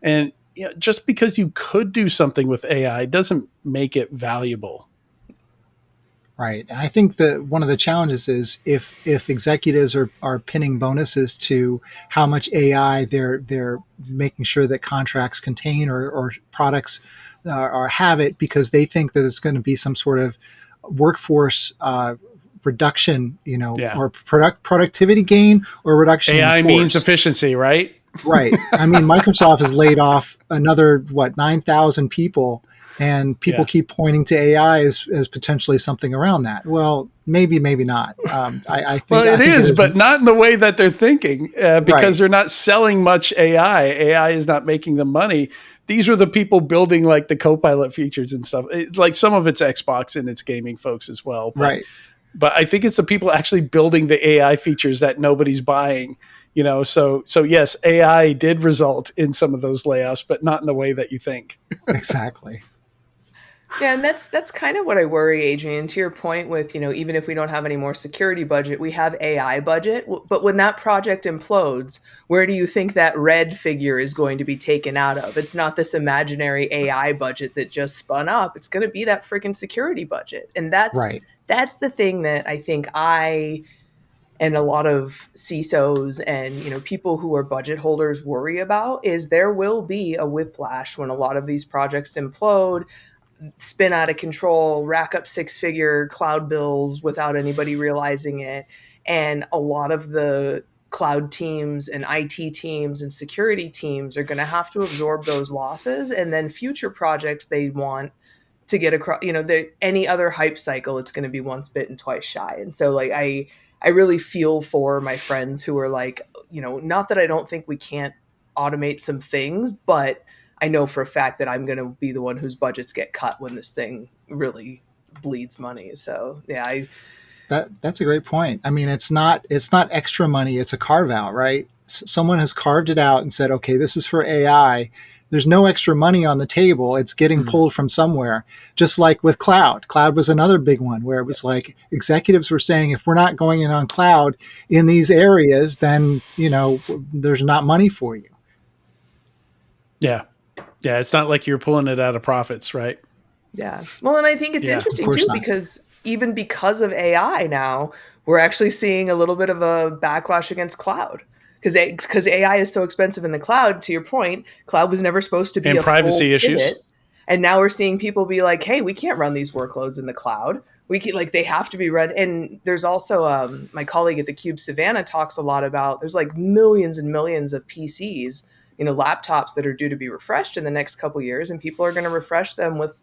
and just because you could do something with AI doesn't make it valuable. Right. And I think that one of the challenges is if executives are pinning bonuses to how much AI they're making sure that contracts contain or products have it because they think that it's going to be some sort of workforce reduction, Yeah. or productivity gain or reduction AI in means force. efficiency, right? Right. I mean, Microsoft has laid off another 9,000 people, and people keep pointing to AI as potentially something around that. Well, maybe not. I think Well, it is, but not in the way that they're thinking, because Right. they're not selling much AI. AI is not making them money. These are the people building like the Copilot features and stuff. Like some of it's Xbox and it's gaming folks as well. But, Right. but I think it's the people actually building the AI features that nobody's buying. So yes, AI did result in some of those layoffs, but not in the way that you think. Exactly. Yeah, and that's kind of what I worry, Adrian. To your point with, even if we don't have any more security budget, we have AI budget. But when that project implodes, where do you think that red figure is going to be taken out of? It's not this imaginary AI budget that just spun up. It's going to be that freaking security budget. And Right. that's the thing that I think and a lot of CISOs and people who are budget holders worry about is there will be a whiplash when a lot of these projects implode, spin out of control, rack up six-figure cloud bills without anybody realizing it. And a lot of the cloud teams and IT teams and security teams are going to have to absorb those losses. And then future projects they want to get across, any other hype cycle, it's going to be once bitten, twice shy. And so like, I really feel for my friends who are like, not that I don't think we can't automate some things, but I know for a fact that I'm going to be the one whose budgets get cut when this thing really bleeds money. So yeah, That's a great point. I mean, it's not extra money; it's a carve out, right? Someone has carved it out and said, "Okay, this is for AI." There's no extra money on the table. It's getting pulled from somewhere. Just like with cloud. Cloud was another big one where it was like executives were saying, if we're not going in on cloud in these areas, then, there's not money for you. Yeah. Yeah. It's not like you're pulling it out of profits, right? Yeah. Well, and I think it's Yeah, of interesting course too, not. because even because of AI now, we're actually seeing a little bit of a backlash against cloud. Because AI is so expensive in the cloud, to your point, cloud was never supposed to be And a full privacy issues. pivot. And now we're seeing people be like, hey, we can't run these workloads in the cloud. We can, like, they have to be run. And there's also my colleague at the Cube, Savannah, talks a lot about there's like millions and millions of PCs, laptops that are due to be refreshed in the next couple years, and people are going to refresh them with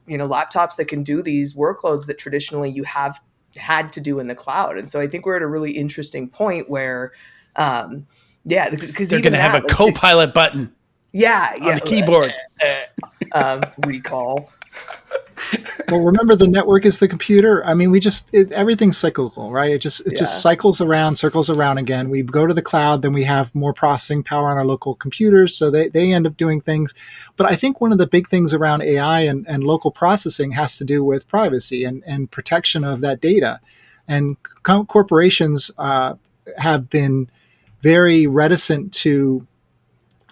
laptops that can do these workloads that traditionally you have had to do in the cloud. And so I think we're at a really interesting point where, because They're even going to have a that, co-pilot button yeah, on the keyboard. recall. Well, remember, the network is the computer. I mean, everything's cyclical, right? It just cycles around, circles around again. We go to the cloud, then we have more processing power on our local computers, so they end up doing things. But I think one of the big things around AI and local processing has to do with privacy and protection of that data. And corporations have been very reticent to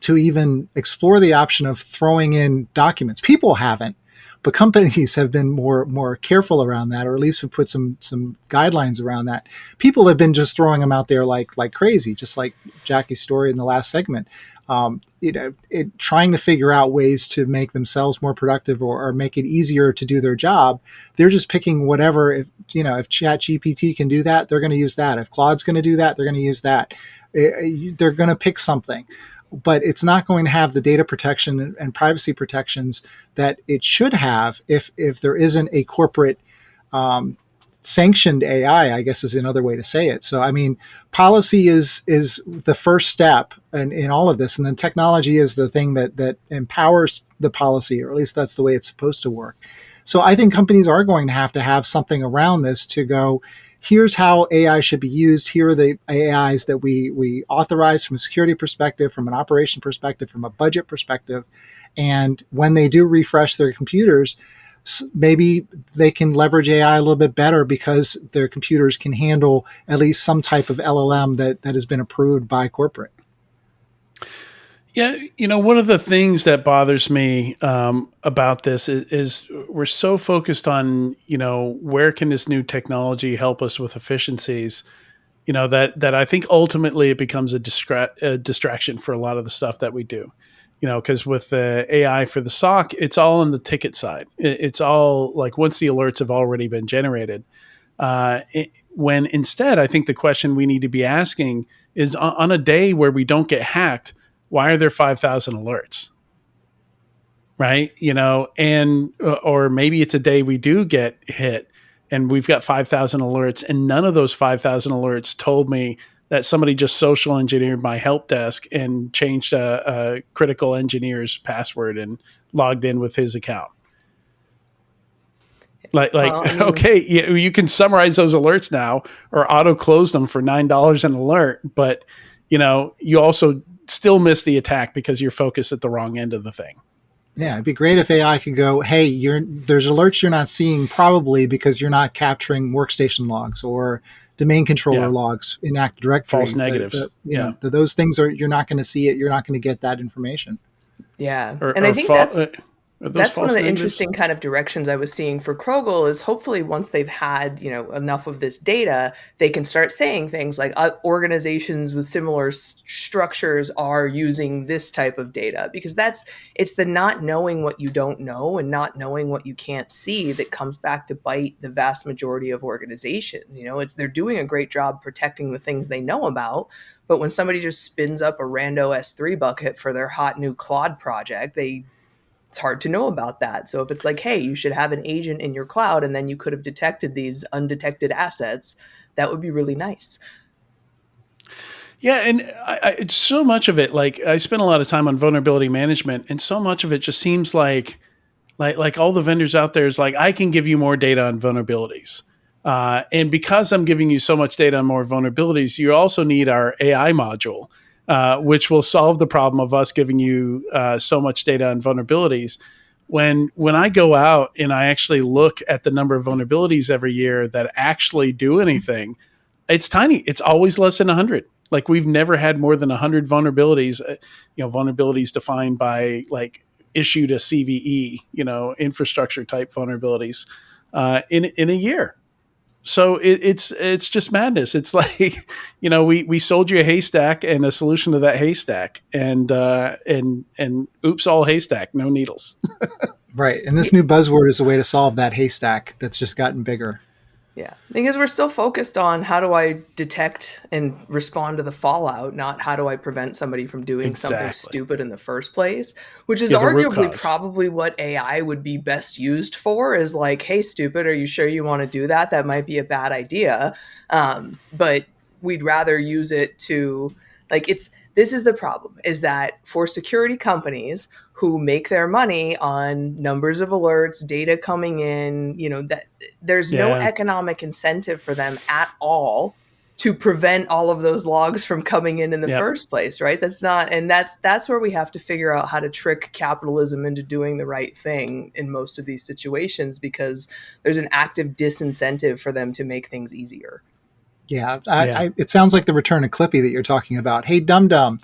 even explore the option of throwing in documents. People haven't. But companies have been more careful around that, or at least have put some guidelines around that. People have been just throwing them out there like crazy, just like Jackie's story in the last segment. Trying to figure out ways to make themselves more productive or make it easier to do their job. They're just picking whatever. If ChatGPT can do that, they're going to use that. If Claude's going to do that, they're going to use that. They're going to pick something. But it's not going to have the data protection and privacy protections that it should have if there isn't a corporate sanctioned AI, I guess is another way to say it. So, I mean, policy is the first step in all of this. And then technology is the thing that empowers the policy, or at least that's the way it's supposed to work. So I think companies are going to have something around this to go, here's how AI should be used. Here are the AIs that we authorize from a security perspective, from an operation perspective, from a budget perspective. And when they do refresh their computers, maybe they can leverage AI a little bit better because their computers can handle at least some type of LLM that has been approved by corporate. Yeah, one of the things that bothers me about this is we're so focused on, where can this new technology help us with efficiencies, that I think ultimately it becomes a distraction for a lot of the stuff that we do. Because with the AI for the SOC, it's all on the ticket side. It's all like once the alerts have already been generated. When instead, I think the question we need to be asking is on a day where we don't get hacked, why are there 5,000 alerts? Right. Or maybe it's a day we do get hit and we've got 5,000 alerts and none of those 5,000 alerts told me that somebody just social engineered my help desk and changed a critical engineer's password and logged in with his account. Okay, you can summarize those alerts now or auto close them for $9 an alert, but you also still miss the attack because you're focused at the wrong end of the thing. Yeah, it'd be great if AI could go, hey, there's alerts you're not seeing probably because you're not capturing workstation logs or domain controller logs in Active Directory. False negatives. Those things you're not going to see it. You're not going to get that information. Yeah. And I think that's one of the interesting kind of directions I was seeing for Krogel is hopefully once they've had, enough of this data, they can start saying things like organizations with similar structures are using this type of data, because it's the not knowing what you don't know and not knowing what you can't see that comes back to bite the vast majority of organizations. They're doing a great job protecting the things they know about. But when somebody just spins up a rando S3 bucket for their hot new Claude project, it's hard to know about that. So if it's like, hey, you should have an agent in your cloud and then you could have detected these undetected assets, that would be really nice. Yeah, and it's so much of it, like I spend a lot of time on vulnerability management, and so much of it just seems like all the vendors out there is like, I can give you more data on vulnerabilities. And because I'm giving you so much data on more vulnerabilities, you also need our AI module. which will solve the problem of us giving you so much data on vulnerabilities. When I go out and I actually look at the number of vulnerabilities every year that actually do anything, it's tiny. It's always less than 100. Like we've never had more than 100 vulnerabilities. Vulnerabilities defined by like issued a CVE, infrastructure type vulnerabilities in a year. So it's just madness. It's like, we sold you a haystack and a solution to that haystack, and oops, all haystack, no needles. Right. And this new buzzword is a way to solve that haystack that's just gotten bigger. Yeah, because we're still focused on how do I detect and respond to the fallout, not how do I prevent somebody from doing something Exactly. stupid in the first place, which is Yeah, the root arguably cause. probably what AI would be best used for, is like, hey, stupid, are you sure you want to do that? That might be a bad idea. But we'd rather use it to, like, this is the problem, is that for security companies who make their money on numbers of alerts, data coming in, that there's no Yeah. economic incentive for them at all to prevent all of those logs from coming in the Yep. first place, right? That's where we have to figure out how to trick capitalism into doing the right thing in most of these situations, because there's an active disincentive for them to make things easier. Yeah, it sounds like the return of Clippy that you're talking about. Hey, dum-dum,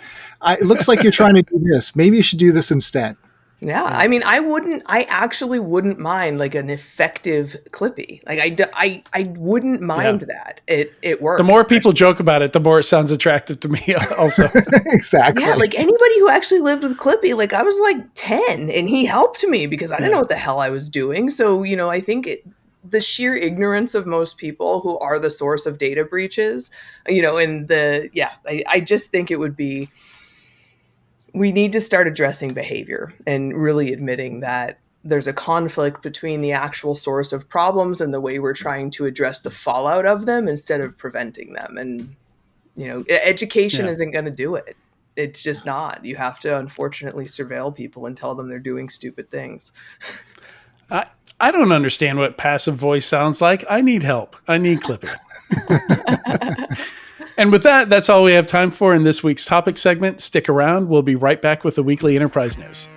it looks like you're trying to do this. Maybe you should do this instead. Yeah. I mean, I actually wouldn't mind like an effective Clippy. Like I wouldn't mind that. It works. The more people joke about it, the more it sounds attractive to me also. Exactly. Yeah, like anybody who actually lived with Clippy, like I was like 10 and he helped me because I didn't know what the hell I was doing. So, I think the sheer ignorance of most people who are the source of data breaches, I just think it would be, we need to start addressing behavior and really admitting that there's a conflict between the actual source of problems and the way we're trying to address the fallout of them instead of preventing them. And, education isn't going to do it. It's just not. You have to, unfortunately, surveil people and tell them they're doing stupid things. I don't understand what passive voice sounds like. I need help. I need Clippy. And with that, that's all we have time for in this week's topic segment. Stick around. We'll be right back with the weekly enterprise news.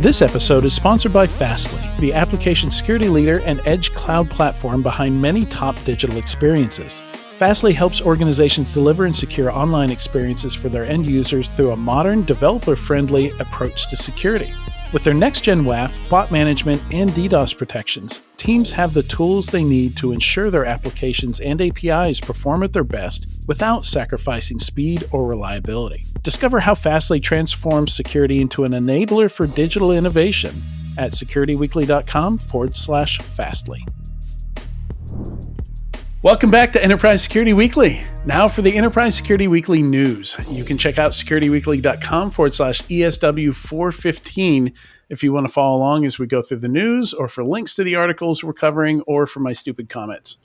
This episode is sponsored by Fastly, the application security leader and edge cloud platform behind many top digital experiences. Fastly helps organizations deliver and secure online experiences for their end users through a modern, developer-friendly approach to security. With their next-gen WAF, bot management, and DDoS protections, teams have the tools they need to ensure their applications and APIs perform at their best without sacrificing speed or reliability. Discover how Fastly transforms security into an enabler for digital innovation at securityweekly.com/Fastly. Welcome back to Enterprise Security Weekly. Now for the Enterprise Security Weekly news. You can check out securityweekly.com/ESW 415 if you want to follow along as we go through the news, or for links to the articles we're covering, or for my stupid comments.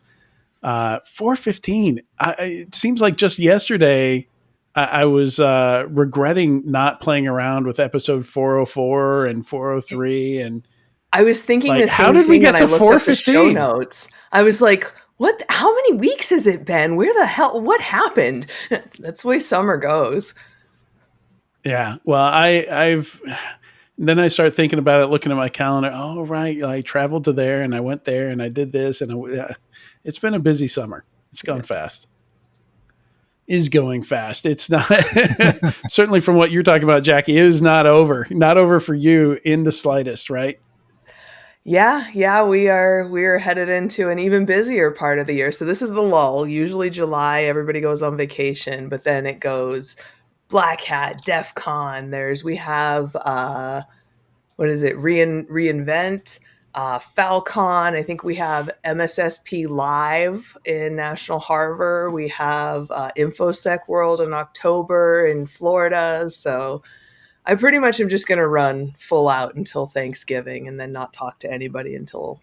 415. It seems like just yesterday I was regretting not playing around with episode 404 and 403. And I was thinking the same how did we thing get when to I looked at the show 415? notes. I was like, what? How many weeks has it been? Where the hell? What happened? That's the way summer goes. Yeah. Well, I've then I start thinking about it, looking at my calendar. Oh, right. I traveled to there and I went there and I did this. And it's been a busy summer. It's gone fast. Is going fast. It's not certainly from what you're talking about, Jackie. It is not over. Not over for you in the slightest, right? Yeah, we are headed into an even busier part of the year. So this is the lull. Usually July, everybody goes on vacation, but then it goes Black Hat, DEF CON. We have what is it? Reinvent, Falcon. I think we have MSSP Live in National Harbor. We have InfoSec World in October in Florida. So I pretty much am just going to run full out until Thanksgiving and then not talk to anybody until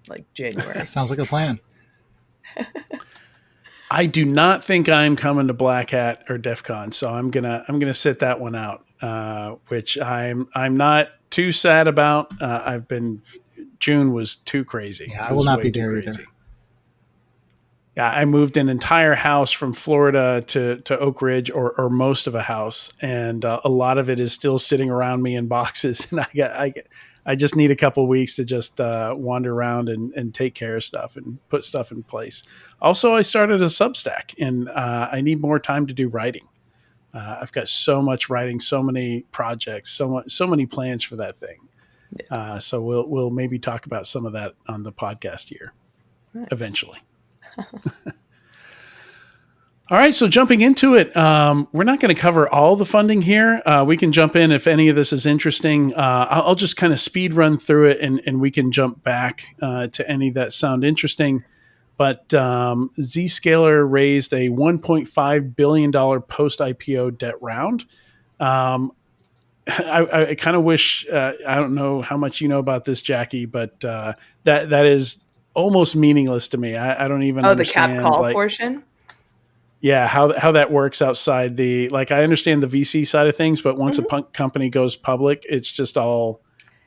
like January. Sounds like a plan. I do not think I'm coming to Black Hat or DEF CON, so I'm gonna sit that one out, which I'm not too sad about. June was too crazy. Yeah, I will not be there either. Yeah, I moved an entire house from Florida to Oak Ridge, or most of a house, and a lot of it is still sitting around me in boxes. And I just need a couple of weeks to just wander around and take care of stuff and put stuff in place. Also, I started a Substack, and I need more time to do writing. I've got so much writing, so many projects, so many plans for that thing. So we'll maybe talk about some of that on the podcast here eventually. All right, so jumping into it, we're not going to cover all the funding here. We can jump in if any of this is interesting. I'll just kind of speed run through it, and we can jump back to any that sound interesting. But Zscaler raised a $1.5 billion post-IPO debt round. I kind of wish, I don't know how much you know about this, Jackie, but that is almost meaningless to me. I don't even understand. The cap call portion? Yeah, how that works outside the, like, I understand the VC side of things, but once a company goes public, it's just all,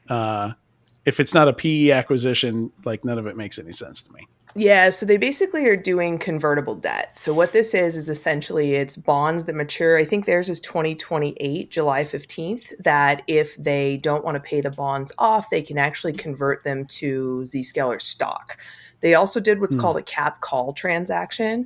if it's not a PE acquisition, like, none of it makes any sense to me. Yeah, so they basically are doing convertible debt. So what this is essentially it's bonds that mature. I think theirs is 2028, July 15th, that if they don't want to pay the bonds off, they can actually convert them to Zscaler stock. They also did what's called a cap call transaction.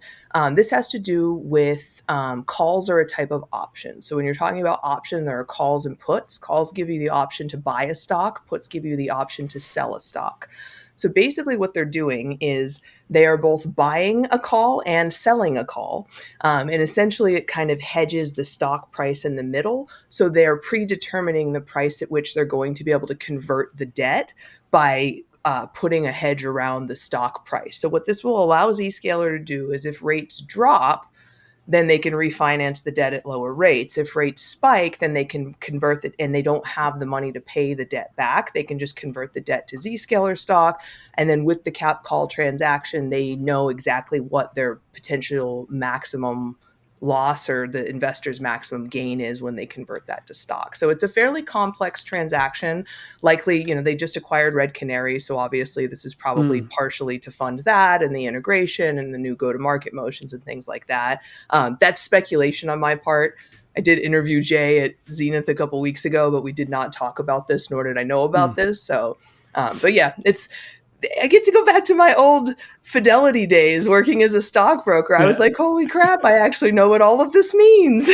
This has to do with calls are a type of option. So when you're talking about option, there are calls and puts. Calls give you the option to buy a stock. Puts give you the option to sell a stock. So basically what they're doing is they are both buying a call and selling a call. And essentially it kind of hedges the stock price in the middle. So they're predetermining the price at which they're going to be able to convert the debt by putting a hedge around the stock price. So what this will allow Zscaler to do is if rates drop, then they can refinance the debt at lower rates. If rates spike, then they can convert it and they don't have the money to pay the debt back. They can just convert the debt to Zscaler stock. And then with the cap call transaction, they know exactly what their potential maximum loss or the investor's maximum gain is when they convert that to stock. So it's a fairly complex transaction. Likely, they just acquired Red Canary. So obviously this is probably partially to fund that and the integration and the new go-to-market motions and things like that. That's speculation on my part. I did interview Jay at Zenith a couple weeks ago, but we did not talk about this, nor did I know about this. So, but yeah, I get to go back to my old Fidelity days working as a stockbroker. I was like, holy crap, I actually know what all of this means.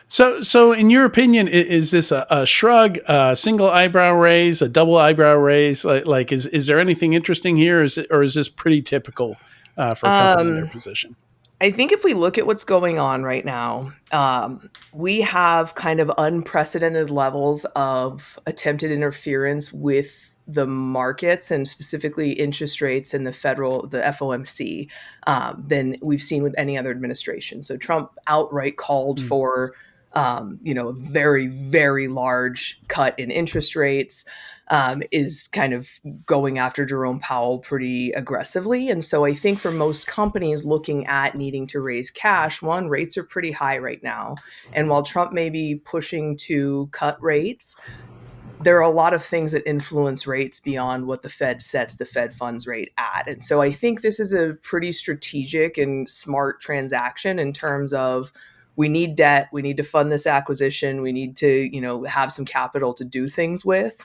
So in your opinion, is this a shrug, a single eyebrow raise, a double eyebrow raise? Like is there anything interesting here? Or is this pretty typical for a company in their position? I think if we look at what's going on right now, we have kind of unprecedented levels of attempted interference with the markets and specifically interest rates and the FOMC than we've seen with any other administration. So Trump outright called for, a very, very large cut in interest rates. Is kind of going after Jerome Powell pretty aggressively. And so I think for most companies looking at needing to raise cash, one, rates are pretty high right now. And while Trump may be pushing to cut rates, there are a lot of things that influence rates beyond what the Fed sets the Fed funds rate at. And so I think this is a pretty strategic and smart transaction in terms of we need debt, we need to fund this acquisition, we need to, have some capital to do things with.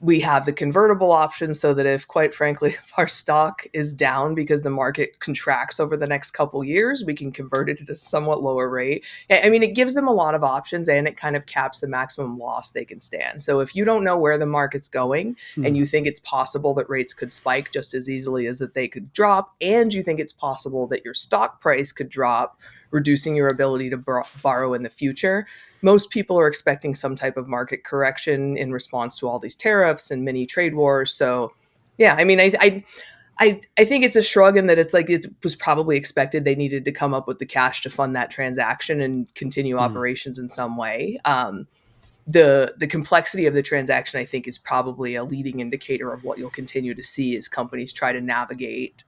We have the convertible option so that if, quite frankly, if our stock is down because the market contracts over the next couple years, we can convert it at a somewhat lower rate. I mean, it gives them a lot of options and it kind of caps the maximum loss they can stand. So if you don't know where the market's going and you think it's possible that rates could spike just as easily as that they could drop, and you think it's possible that your stock price could drop, reducing your ability to borrow in the future, most people are expecting some type of market correction in response to all these tariffs and mini trade wars. So, yeah, I mean, I think it's a shrug in that it's like it was probably expected they needed to come up with the cash to fund that transaction and continue operations in some way. The complexity of the transaction, I think, is probably a leading indicator of what you'll continue to see as companies try to navigate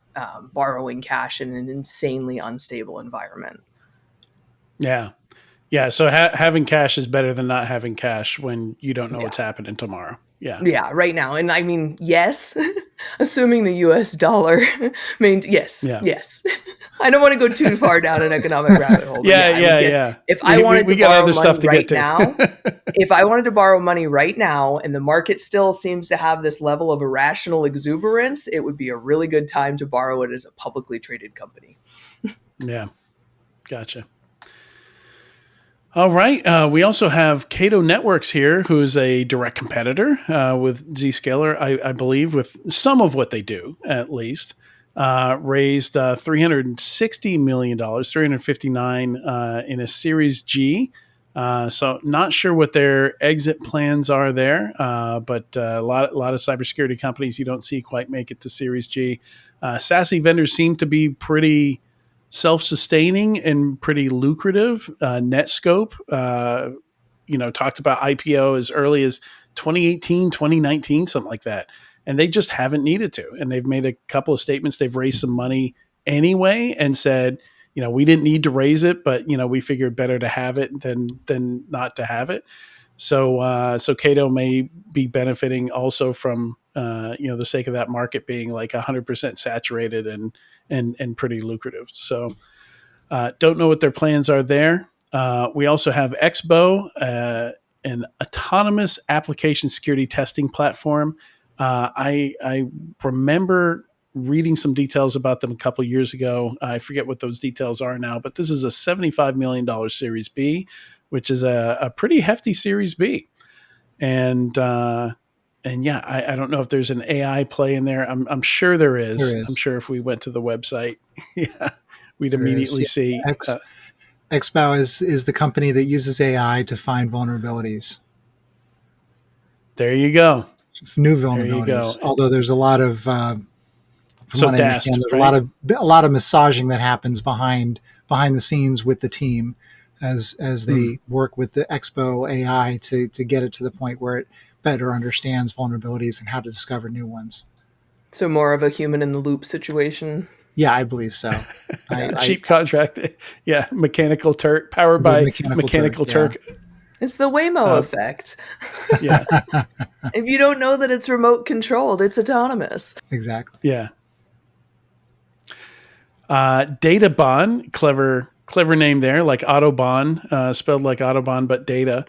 borrowing cash in an insanely unstable environment. Yeah. So having cash is better than not having cash when you don't know what's happening tomorrow. Yeah. Yeah, right now. And I mean, yes, assuming the US dollar yes, Yeah. yes. I don't want to go too far down an economic rabbit hole, but Yeah. yeah, I mean, Yeah. yes. Yeah. If I wanted We to got borrow other money stuff to get right to. now, if I wanted to borrow money right now and the market still seems to have this level of irrational exuberance, it would be a really good time to borrow it as a publicly traded company. Yeah. Gotcha. All right. We also have Cato Networks here, who's a direct competitor with Zscaler, I believe, with some of what they do, at least. Raised $360 million, $359 in a Series G. So not sure what their exit plans are there, but a lot of cybersecurity companies you don't see quite make it to Series G. SASE vendors seem to be pretty self-sustaining and pretty lucrative. Netscope, talked about IPO as early as 2018, 2019, something like that. And they just haven't needed to. And they've made a couple of statements. They've raised some money anyway and said, we didn't need to raise it, but, we figured better to have it than not to have it. So Cato may be benefiting also from, the sake of that market being like 100% saturated and pretty lucrative. So don't know what their plans are there. We also have Expo, an autonomous application security testing platform. I remember reading some details about them a couple years ago. I forget what those details are now, but this is a $75 million Series B, which is a pretty hefty Series B. And yeah, I don't know if there's an AI play in there. I'm sure there is. There is. I'm sure if we went to the website, yeah, we'd There immediately is. see. Expo is the company that uses AI to find vulnerabilities, There you go. new There you go. vulnerabilities. Although there's a lot of, from So what I understand, DAST, there's right? a lot of massaging that happens behind the scenes with the team as they work with the Expo AI to get it to the point where it better understands vulnerabilities and how to discover new ones. So more of a human in the loop situation. Yeah, I believe so. Cheap contract. Yeah. Mechanical Turk, powered The by Mechanical Turk. It's the Waymo effect. Yeah. If you don't know that it's remote controlled, it's autonomous. Exactly. Yeah. Databon, clever name there, like Autobahn, spelled like Autobahn, but data.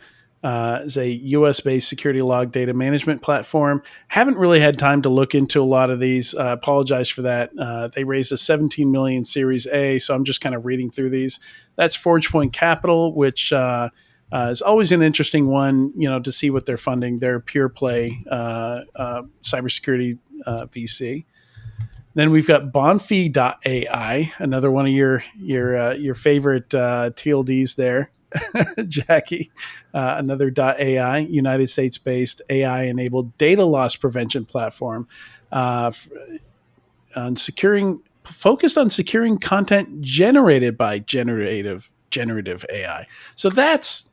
Is a US-based security log data management platform. Haven't really had time to look into a lot of these. Apologize for that. They raised a 17 million Series A, so I'm just kind of reading through these. That's ForgePoint Capital, which is always an interesting one, to see what they're funding. They're pure play cybersecurity VC. Then we've got Bonfi.ai, another one of your favorite TLDs there, Jackie. Another .ai, United States-based AI-enabled data loss prevention platform, focused on securing content generated by generative AI. So that's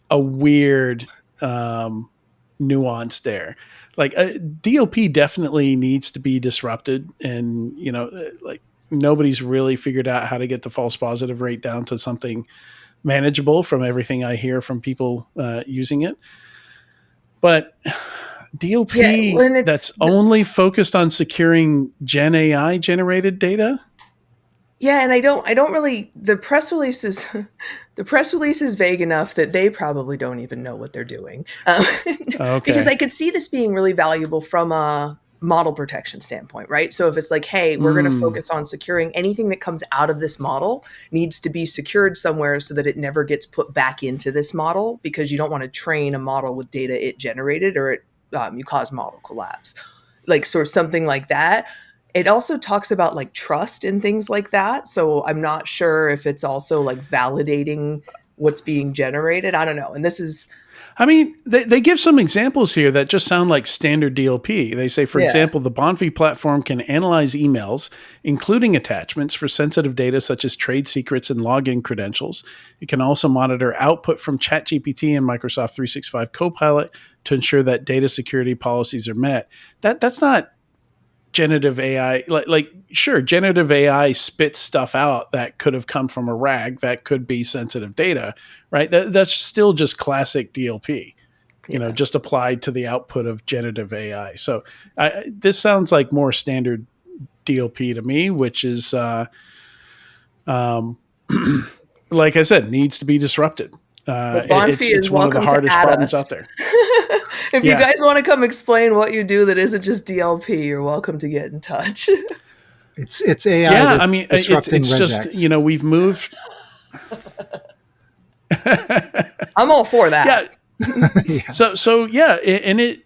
a weird nuance there. Like DLP definitely needs to be disrupted, and like nobody's really figured out how to get the false positive rate down to something manageable from everything I hear from people using it. But DLP that's only focused on securing Gen AI generated data. Yeah, and I don't really, the press release is vague enough that they probably don't even know what they're doing. Okay. Because I could see this being really valuable from a model protection standpoint, right? So if it's like, hey, we're going to focus on securing anything that comes out of this model needs to be secured somewhere so that it never gets put back into this model, because you don't want to train a model with data it generated, or you cause model collapse. Like sort of something like that. It also talks about like trust and things like that. So I'm not sure if it's also like validating what's being generated. I don't know. And this is, I mean, they give some examples here that just sound like standard DLP. They say, for example, the Bonfi platform can analyze emails, including attachments for sensitive data such as trade secrets and login credentials. It can also monitor output from ChatGPT and Microsoft 365 Copilot to ensure that data security policies are met. That's not generative AI. Like sure, generative AI spits stuff out that could have come from a RAG that could be sensitive data, right? That's still just classic DLP. Yeah. just applied to the output of generative AI. So this sounds like more standard DLP to me, which is, um, like I said, needs to be disrupted. But Bonfi It's is one of the welcome to hardest add problems out us. there. If you Yeah. guys want to come explain what you do that isn't just DLP, you're welcome to get in touch. It's AI Yeah, that's I mean, disrupting it's just regex. we've moved. I'm all for that. Yeah. Yes. So yeah, and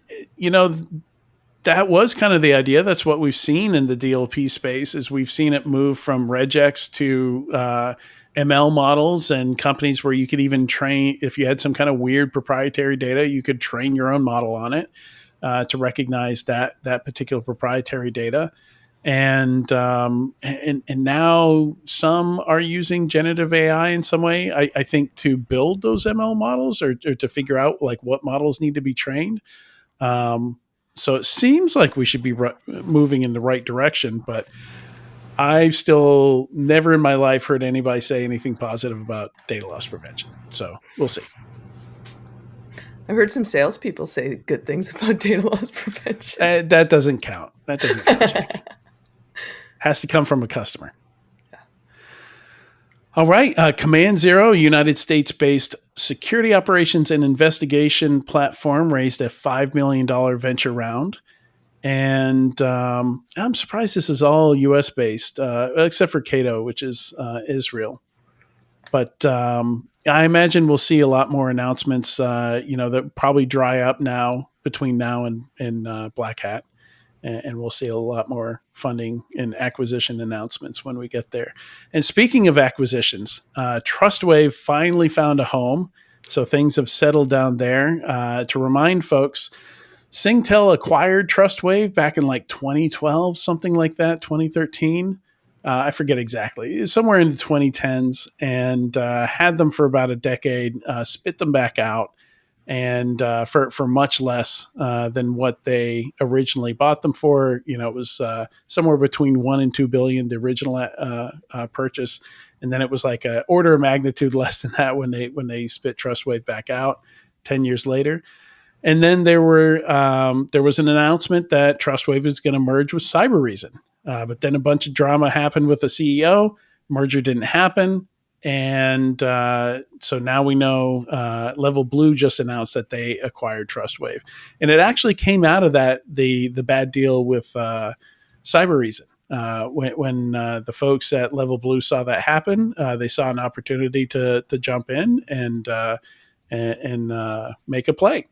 that was kind of the idea. That's what we've seen in the DLP space is we've seen it move from regex to ML models and companies where you could even train, if you had some kind of weird proprietary data, you could train your own model on it to recognize that particular proprietary data. And now some are using generative AI in some way. I think to build those ML models or to figure out like what models need to be trained. So it seems like we should be moving in the right direction, but I've still never in my life heard anybody say anything positive about data loss prevention. So we'll see. I've heard some salespeople say good things about data loss prevention. That doesn't count. That doesn't count, Jackie. Has to come from a customer. All right. Command Zero, United States-based security operations and investigation platform, raised a $5 million venture round. And I'm surprised this is all U.S.-based, except for Cato, which is Israel. But I imagine we'll see a lot more announcements, that probably dry up now between now and Black Hat. And we'll see a lot more funding and acquisition announcements when we get there. And speaking of acquisitions, TrustWave finally found a home. So things have settled down there. To remind folks, Singtel acquired TrustWave back in like 2012, something like that, 2013. I forget exactly, somewhere in the 2010s, and had them for about a decade, spit them back out, and for much less than what they originally bought them for. It was somewhere between $1 and $2 billion, the original purchase, and then it was like an order of magnitude less than that when they spit TrustWave back out 10 years later. And then there was an announcement that TrustWave is going to merge with Cybereason, but then a bunch of drama happened with the CEO. Merger didn't happen. And so now we know Level Blue just announced that they acquired TrustWave. And it actually came out of that, the bad deal with Cybereason. When the folks at Level Blue saw that happen, they saw an opportunity to jump in and make a play.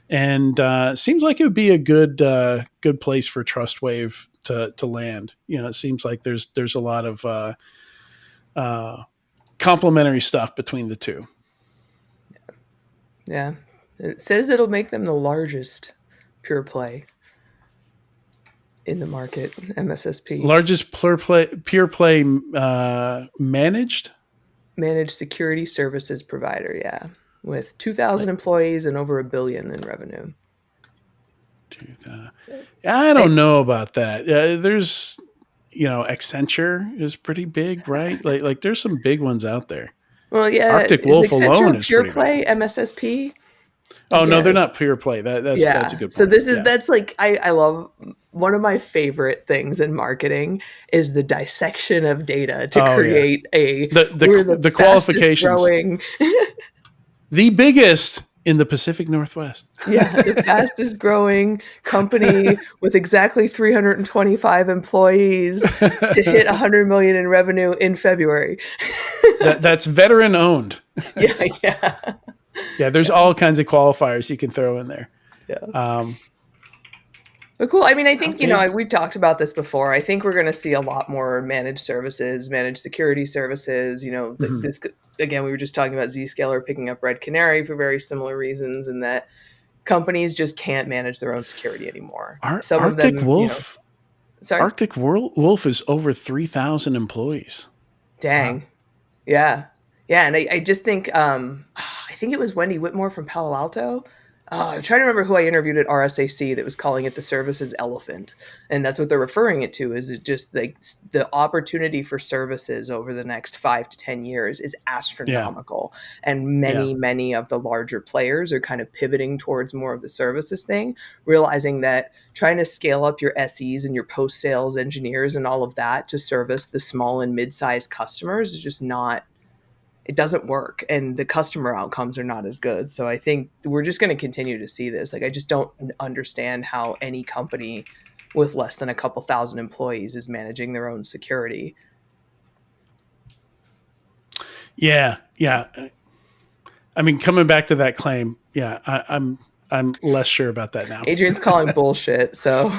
And seems like it would be a good place for TrustWave to land. It seems like there's a lot of complementary stuff between the two. Yeah. It says it'll make them the largest pure play in the market, MSSP. Largest pure play managed security services provider, yeah. With 2,000 employees and over $1 billion in revenue. I don't know about that. There's, Accenture is pretty big, right? Like there's some big ones out there. Well, yeah. Arctic is Wolf Accenture alone is pure pretty play big. MSSP? Oh no, Yeah. they're not pure play. That's a good point. So this is Yeah. that's like I love one of my favorite things in marketing is the dissection of data to create the qualifications. growing, the biggest in the Pacific Northwest. the fastest growing company with exactly 325 employees to hit 100 million in revenue in February. That's veteran owned. Yeah. There's all kinds of qualifiers you can throw in there. Yeah. But cool. I mean, I think, we've talked about this before. I think we're going to see a lot more managed services, managed security services. This, again, we were just talking about Zscaler picking up Red Canary for very similar reasons, and that companies just can't manage their own security anymore. Arctic Wolf is over 3,000 employees. Dang. Wow. Yeah. Yeah. And I just think, I think it was Wendy Whitmore from Palo Alto I'm trying to remember who I interviewed at RSAC that was calling it the services elephant. And that's what they're referring it to, is it just like the opportunity for services over the next 5 to 10 years is Yeah. astronomical. And Yeah. many of the larger players are kind of pivoting towards more of the services thing, realizing that trying to scale up your SEs and your post sales engineers and all of that to service the small and mid-sized customers is just not, it doesn't work, and the customer outcomes are not as good. So I think we're just going to continue to see this. Like, I just don't understand how any company with less than a couple thousand employees is managing their own security. Yeah. Yeah. I mean, coming back to that claim, yeah, I'm less sure about that now. Adrian's calling bullshit. So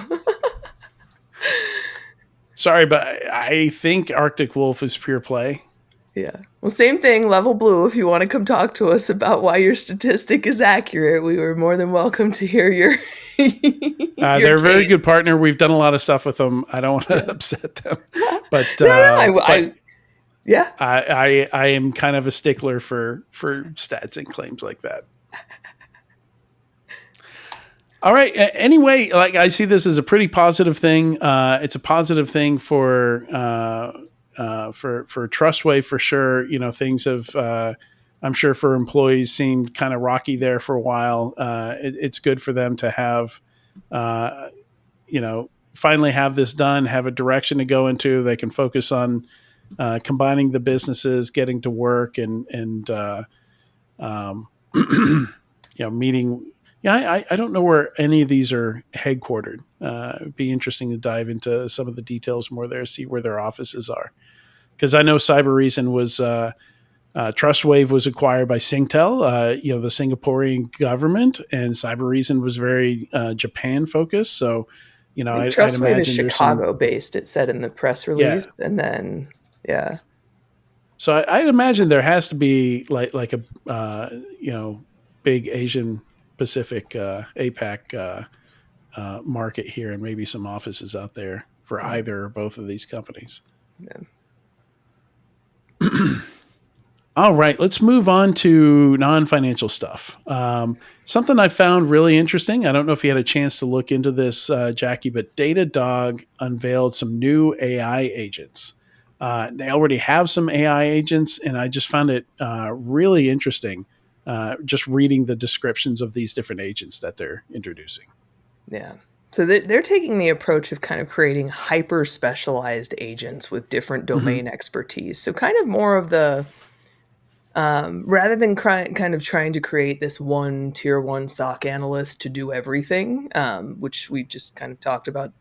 Sorry, but I think Arctic Wolf is pure play. yeah. Well, same thing, Level Blue. If you want to come talk to us about why your statistic is accurate, we were more than welcome to hear your. They're a very good partner. We've done a lot of stuff with them. I don't want to upset them, but yeah. I am kind of a stickler for stats and claims like that. All right. Anyway, like, I see this as a pretty positive thing. It's a positive thing for Trustwave for sure. You know, things have, I'm sure, for employees seemed kind of rocky there for a while. It's good for them to have, finally have this done, have a direction to go into. They can focus on combining the businesses, getting to work, and meeting. Yeah, I don't know where any of these are headquartered. It'd be interesting to dive into some of the details more there, see where their offices are. Because I know Cybereason was Trustwave was acquired by Singtel, the Singaporean government, and Cybereason was very Japan focused. So, I'd Trustwave imagine is Chicago based, it said in the press release. Yeah. And then, yeah. So I'd imagine there has to be like a big Asian Pacific APAC market here, and maybe some offices out there for either or both of these companies. Yeah. All right, let's move on to non-financial stuff. Something I found really interesting. I don't know if you had a chance to look into this, Jackie, but Datadog unveiled some new AI agents. They already have some AI agents, and I just found it really interesting just reading the descriptions of these different agents that they're introducing. Yeah. So they're taking the approach of kind of creating hyper-specialized agents with different domain expertise. So kind of more of the, rather than kind of trying to create this one tier one SOC analyst to do everything, which we just kind of talked about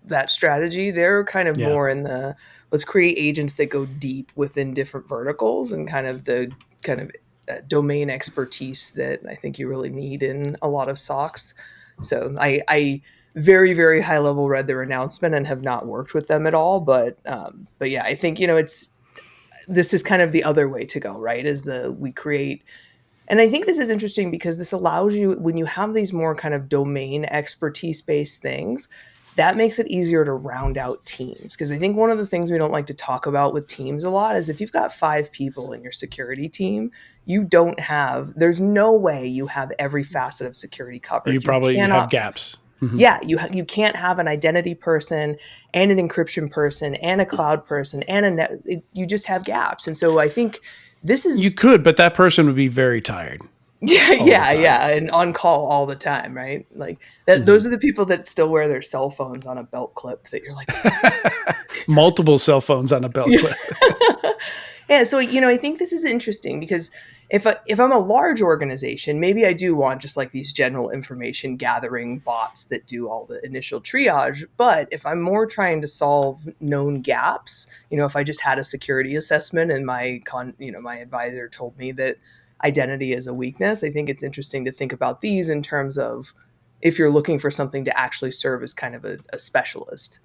that strategy, they're kind of more in the, let's create agents that go deep within different verticals and kind of the domain expertise that I think you really need in a lot of SOCs. So I very, very high level read their announcement and have not worked with them at all. But yeah, I think, this is kind of the other way to go, right? We create, and I think this is interesting because this allows you, when you have these more kind of domain expertise based things, that makes it easier to round out teams. Because I think one of the things we don't like to talk about with teams a lot is if you've got 5 people in your security team, there's no way you have every facet of security covered. You probably have gaps. Mm-hmm. Yeah, you can't have an identity person and an encryption person and a cloud person and you just have gaps. And so I think this is... You could, but that person would be very tired. Yeah, and on call all the time, right? Like that. Those are the people that still wear their cell phones on a belt clip that you're like... Multiple cell phones on a belt clip. Yeah, so, I think this is interesting because if I'm a large organization, maybe I do want just like these general information gathering bots that do all the initial triage. But if I'm more trying to solve known gaps, if I just had a security assessment and my advisor told me that identity is a weakness, I think it's interesting to think about these in terms of if you're looking for something to actually serve as kind of a specialist.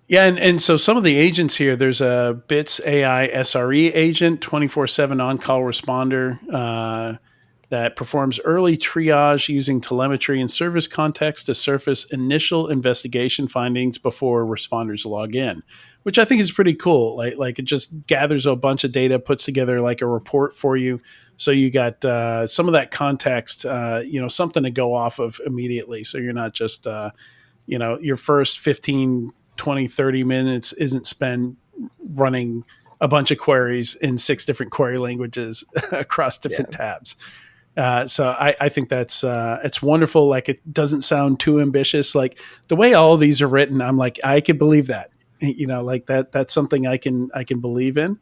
Yeah, and so some of the agents here, there's a Bits AI SRE agent, 24/7 on-call responder. that performs early triage using telemetry and service context to surface initial investigation findings before responders log in, which I think is pretty cool. Like it just gathers a bunch of data, puts together like a report for you. So you got some of that context, something to go off of immediately. So you're not just, your first 15, 20, 30 minutes isn't spent running a bunch of queries in 6 different query languages across different tabs. So I think that's it's wonderful. Like it doesn't sound too ambitious. Like the way all of these are written, I'm like, I could believe that. Like that's something I can believe in.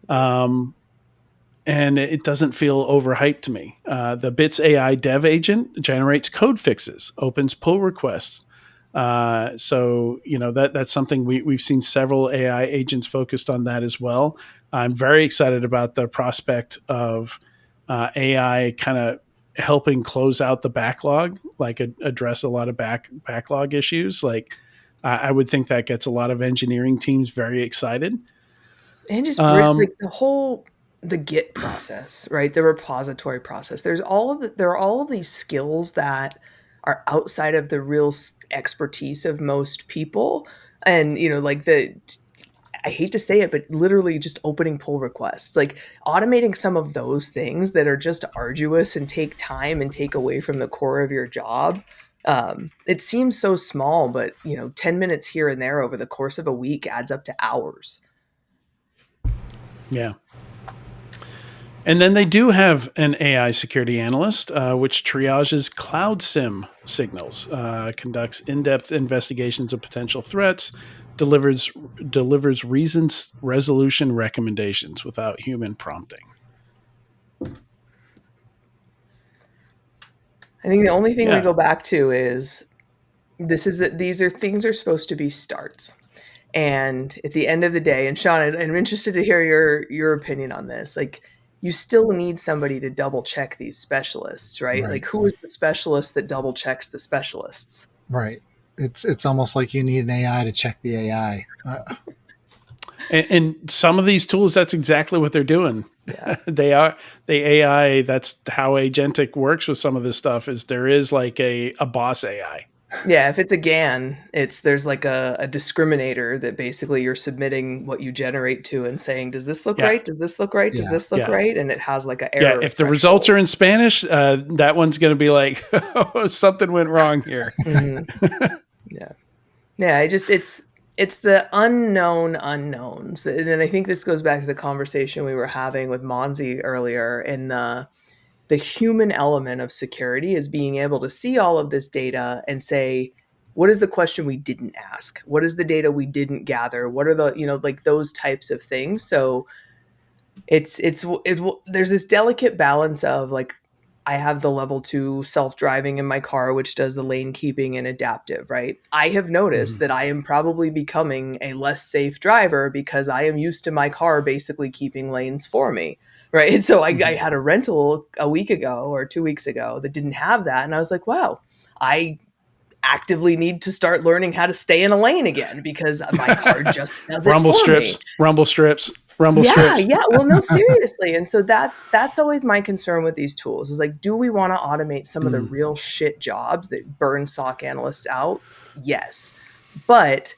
And it doesn't feel overhyped to me. The Bits AI dev agent generates code fixes, opens pull requests. So that's something we've seen several AI agents focused on that as well. I'm very excited about the prospect of AI kind of helping close out the backlog, like address a lot of backlog issues. Like I would think that gets a lot of engineering teams very excited. And just the Git process, right? The repository process. There are all of these skills that are outside of the real expertise of most people. And, I hate to say it, but literally just opening pull requests, like automating some of those things that are just arduous and take time and take away from the core of your job. It seems so small, but 10 minutes here and there over the course of a week adds up to hours. Yeah. And then they do have an AI security analyst, which triages cloud SIM signals, conducts in-depth investigations of potential threats, delivers reasons resolution recommendations without human prompting. I think the only thing we go back to is these are things are supposed to be starts. And at the end of the day, and Sean, I'm interested to hear your opinion on this. Like, you still need somebody to double check these specialists, right? Like, who is the specialist that double checks the specialists? Right. It's almost like you need an AI to check the AI. And some of these tools, that's exactly what they're doing. Yeah. They are the AI. That's how agentic works with some of this stuff. Is there is like a boss AI. Yeah, if it's a GAN, there's like a discriminator that basically you're submitting what you generate to and saying, does this look right? Does this look right? Does this look right? And it has like an error. Yeah, if the results are in Spanish, that one's going to be like, oh, something went wrong here. Mm-hmm. Yeah. It's the unknown unknowns. And I think this goes back to the conversation we were having with Monzy earlier, in the human element of security is being able to see all of this data and say, what is the question we didn't ask? What is the data we didn't gather? What are the, like those types of things? So there's this delicate balance of like, I have the level 2 self-driving in my car, which does the lane keeping and adaptive, right? I have noticed that I am probably becoming a less safe driver because I am used to my car basically keeping lanes for me. Right. And so I had a rental a week ago or 2 weeks ago that didn't have that. And I was like, wow, I actively need to start learning how to stay in a lane again because my car just does it rumble for strips, me. Rumble strips. Yeah. Well, no, seriously. And so that's always my concern with these tools is like, do we want to automate some of the real shit jobs that burn SOC analysts out? Yes. But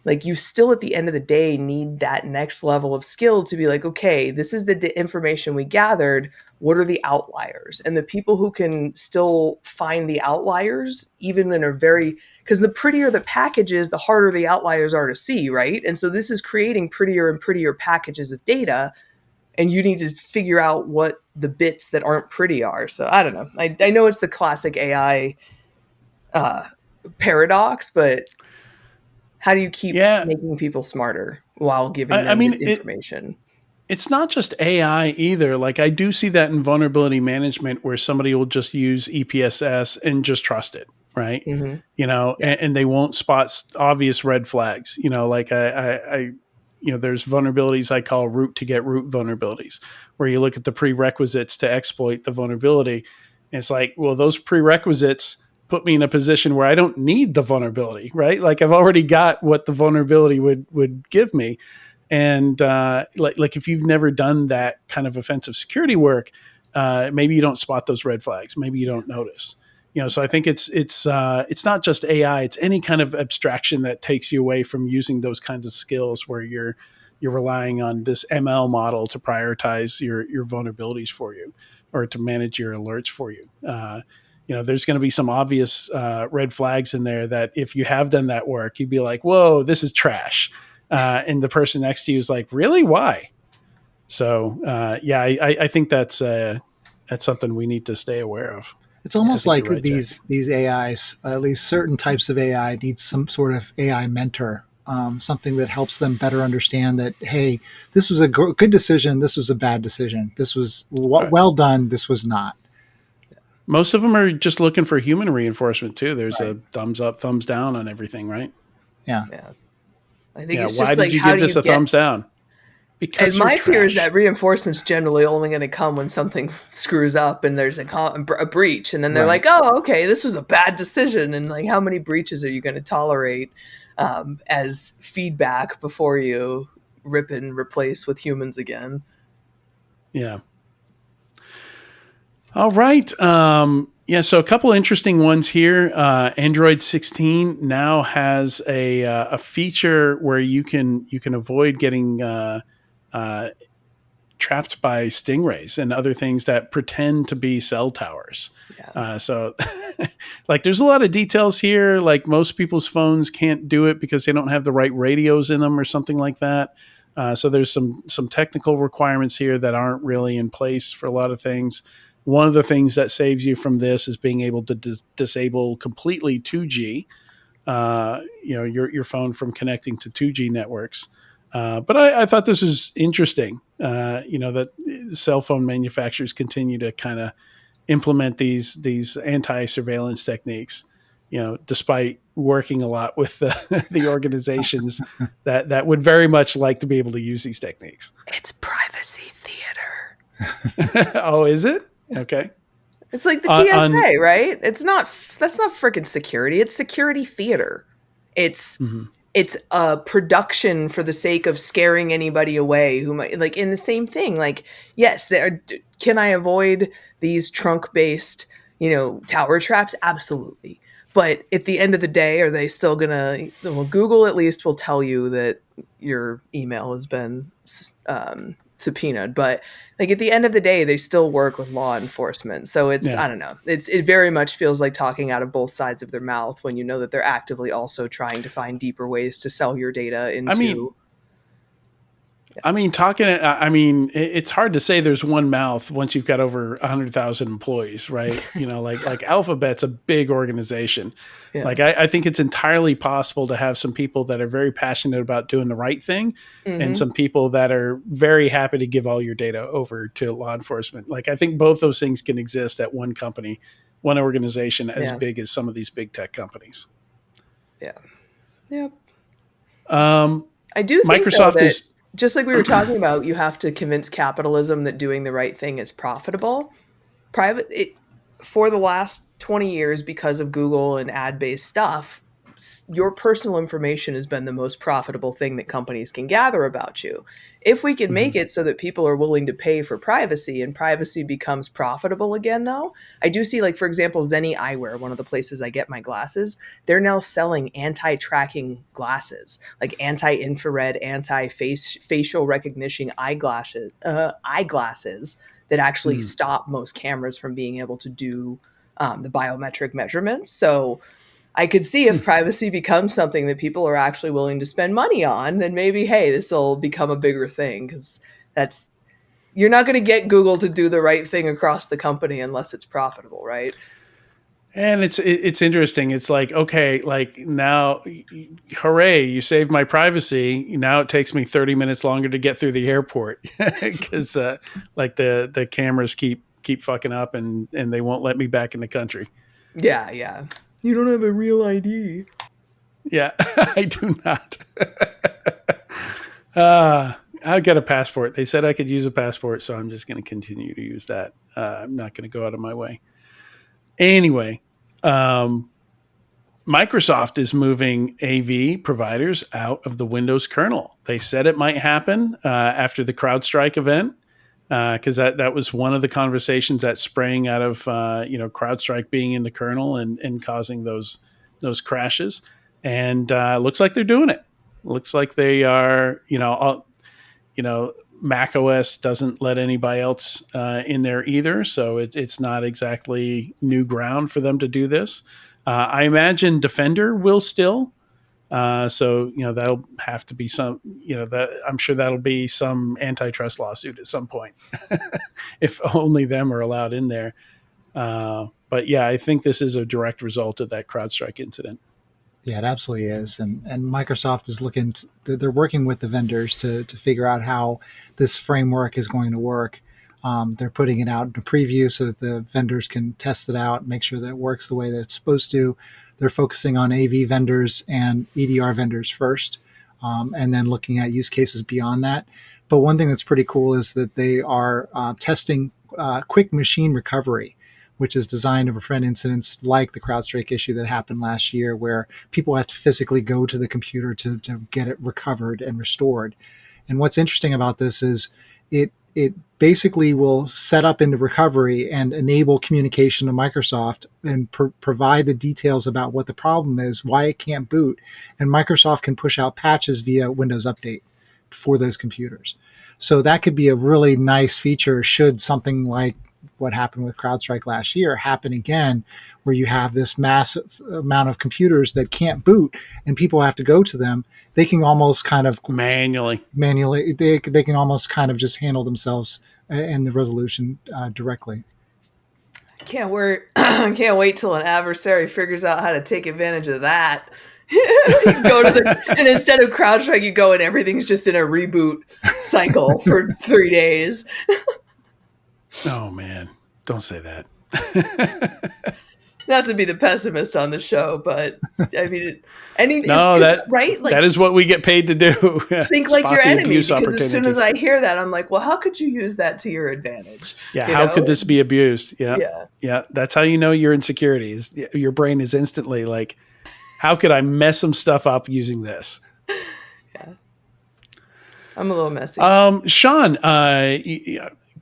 like, you still at the end of the day need that next level of skill to be like, okay, this is the information we gathered. What are the outliers? And the people who can still find the outliers, even in a because the prettier the package is, the harder the outliers are to see, right? And so this is creating prettier and prettier packages of data. And you need to figure out what the bits that aren't pretty are. So I don't know. I know it's the classic AI paradox, but how do you keep making people smarter while giving them the information? It's not just AI either. Like I do see that in vulnerability management where somebody will just use EPSS and just trust it, right? Mm-hmm. And they won't spot obvious red flags. Like there's vulnerabilities I call root to get root vulnerabilities, where you look at the prerequisites to exploit the vulnerability. And it's like, well, those prerequisites put me in a position where I don't need the vulnerability, right? Like I've already got what the vulnerability would give me. And like if you've never done that kind of offensive security work, maybe you don't spot those red flags. Maybe you don't notice. So I think it's not just AI. It's any kind of abstraction that takes you away from using those kinds of skills where you're relying on this ML model to prioritize your vulnerabilities for you or to manage your alerts for you. There's going to be some obvious red flags in there that if you have done that work, you'd be like, whoa, this is trash. And the person next to you is like, really? Why? So, I think that's something we need to stay aware of. It's almost like right, these AIs, at least certain types of AI, need some sort of AI mentor, something that helps them better understand that, hey, this was a good decision, this was a bad decision, this was well done, this was not. Most of them are just looking for human reinforcement too. There's Right. a thumbs up, thumbs down on everything, right? Yeah. I think it's why just did like, you how give do this you a thumbs down? Because And you're my fear is trash. that reinforcement's generally only going to come when something screws up and there's a breach, and then they're Right. like, "Oh, okay, this was a bad decision." And like, how many breaches are you going to tolerate as feedback before you rip and replace with humans again? Yeah. All right. So a couple interesting ones here. Android 16 now has a feature where you can avoid getting trapped by stingrays and other things that pretend to be cell towers. Yeah. So like there's a lot of details here. Like most people's phones can't do it because they don't have the right radios in them or something like that. So there's some technical requirements here that aren't really in place for a lot of things. One of the things that saves you from this is being able to disable completely 2G, your phone from connecting to 2G networks. But I thought this was interesting, that cell phone manufacturers continue to kind of implement these anti-surveillance techniques, despite working a lot with the organizations that would very much like to be able to use these techniques. It's privacy theater. Oh, is it? Okay. It's like the TSA, right? That's not freaking security. It's security theater. It's it's a production for the sake of scaring anybody away who might, like, in the same thing. Like, yes, can I avoid these trunk-based, tower traps? Absolutely. But at the end of the day, are they still gonna? Well, Google at least will tell you that your email has been subpoenaed. But like at the end of the day, they still work with law enforcement. So I don't know. It very much feels like talking out of both sides of their mouth when you know that they're actively also trying to find deeper ways to sell your data into. It's hard to say there's one mouth once you've got over 100,000 employees, right? Like Alphabet's a big organization. Yeah. Like I think it's entirely possible to have some people that are very passionate about doing the right thing, and some people that are very happy to give all your data over to law enforcement. Like I think both those things can exist at one company, one organization as big as some of these big tech companies. Yeah. Yep. I do think Microsoft that, is just like we were talking about, you have to convince capitalism that doing the right thing is profitable. For the last 20 years, because of Google and ad-based stuff, your personal information has been the most profitable thing that companies can gather about you. If we can make it so that people are willing to pay for privacy and privacy becomes profitable again, though, I do see, like, for example, Zenni Eyewear, one of the places I get my glasses, they're now selling anti-tracking glasses, like anti-infrared, anti-facial recognition eyeglasses that actually stop most cameras from being able to do the biometric measurements. So I could see if privacy becomes something that people are actually willing to spend money on, then maybe, hey, this will become a bigger thing, because you're not going to get Google to do the right thing across the company unless it's profitable, right? And it's interesting. It's like, okay, like now, hooray, you saved my privacy. Now it takes me 30 minutes longer to get through the airport because like the cameras keep fucking up and they won't let me back in the country. Yeah, yeah. You don't have a real ID. Yeah, I do not. I'll get a passport. They said I could use a passport, so I'm just going to continue to use that. I'm not going to go out of my way. Anyway, Microsoft is moving AV providers out of the Windows kernel. They said it might happen after the CrowdStrike event. because that was one of the conversations that sprang out of CrowdStrike being in the kernel and causing those crashes. And looks like they're doing it. Looks like they are. Mac OS doesn't let anybody else in there either, so it's not exactly new ground for them to do this. I imagine Defender will still. So that'll have to be some. That I'm sure that'll be some antitrust lawsuit at some point, if only them are allowed in there. But yeah, I think this is a direct result of that CrowdStrike incident. Yeah, it absolutely is, and Microsoft is looking. They're working with the vendors to figure out how this framework is going to work. They're putting it out in a preview so that the vendors can test it out, make sure that it works the way that it's supposed to. They're focusing on AV vendors and EDR vendors first, and then looking at use cases beyond that. But one thing that's pretty cool is that they are testing quick machine recovery, which is designed to prevent incidents like the CrowdStrike issue that happened last year, where people have to physically go to the computer to get it recovered and restored. And what's interesting about this is it basically will set up into recovery and enable communication to Microsoft and provide the details about what the problem is, why it can't boot, and Microsoft can push out patches via Windows Update for those computers. So that could be a really nice feature should something like what happened with CrowdStrike last year happen again, where you have this massive amount of computers that can't boot and people have to go to them. They can almost kind of manually, they can almost kind of just handle themselves and the resolution directly. Can't wait till an adversary figures out how to take advantage of that. You go to and instead of CrowdStrike, you go and everything's just in a reboot cycle for 3 days. Oh man, don't say that. Not to be the pessimist on the show, but I mean, right? Like, that is what we get paid to do. Think like your enemy, because as soon as I hear that, I'm like, well, how could you use that to your advantage? Yeah, how could this be abused? Yeah. That's how you know you're in security. Is your brain is instantly like, how could I mess some stuff up using this? Yeah, I'm a little messy. Sean,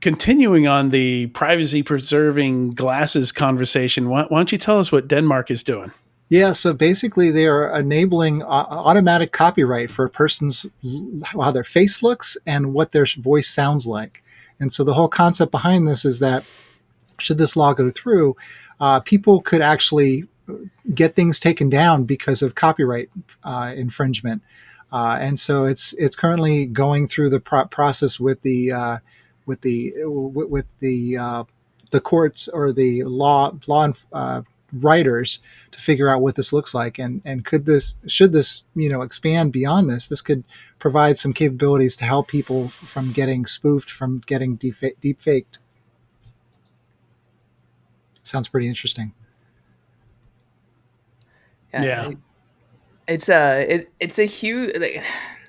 continuing on the privacy preserving glasses conversation, why don't you tell us what Denmark is doing? Yeah, so basically they are enabling automatic copyright for a person's, how their face looks and what their voice sounds like. And so the whole concept behind this is that should this law go through, people could actually get things taken down because of copyright infringement. And so it's currently going through the process with the courts or the law writers to figure out what this looks like, and should this expand beyond this could provide some capabilities to help people from getting spoofed, from getting deep faked. Sounds pretty interesting. Yeah. It's a huge,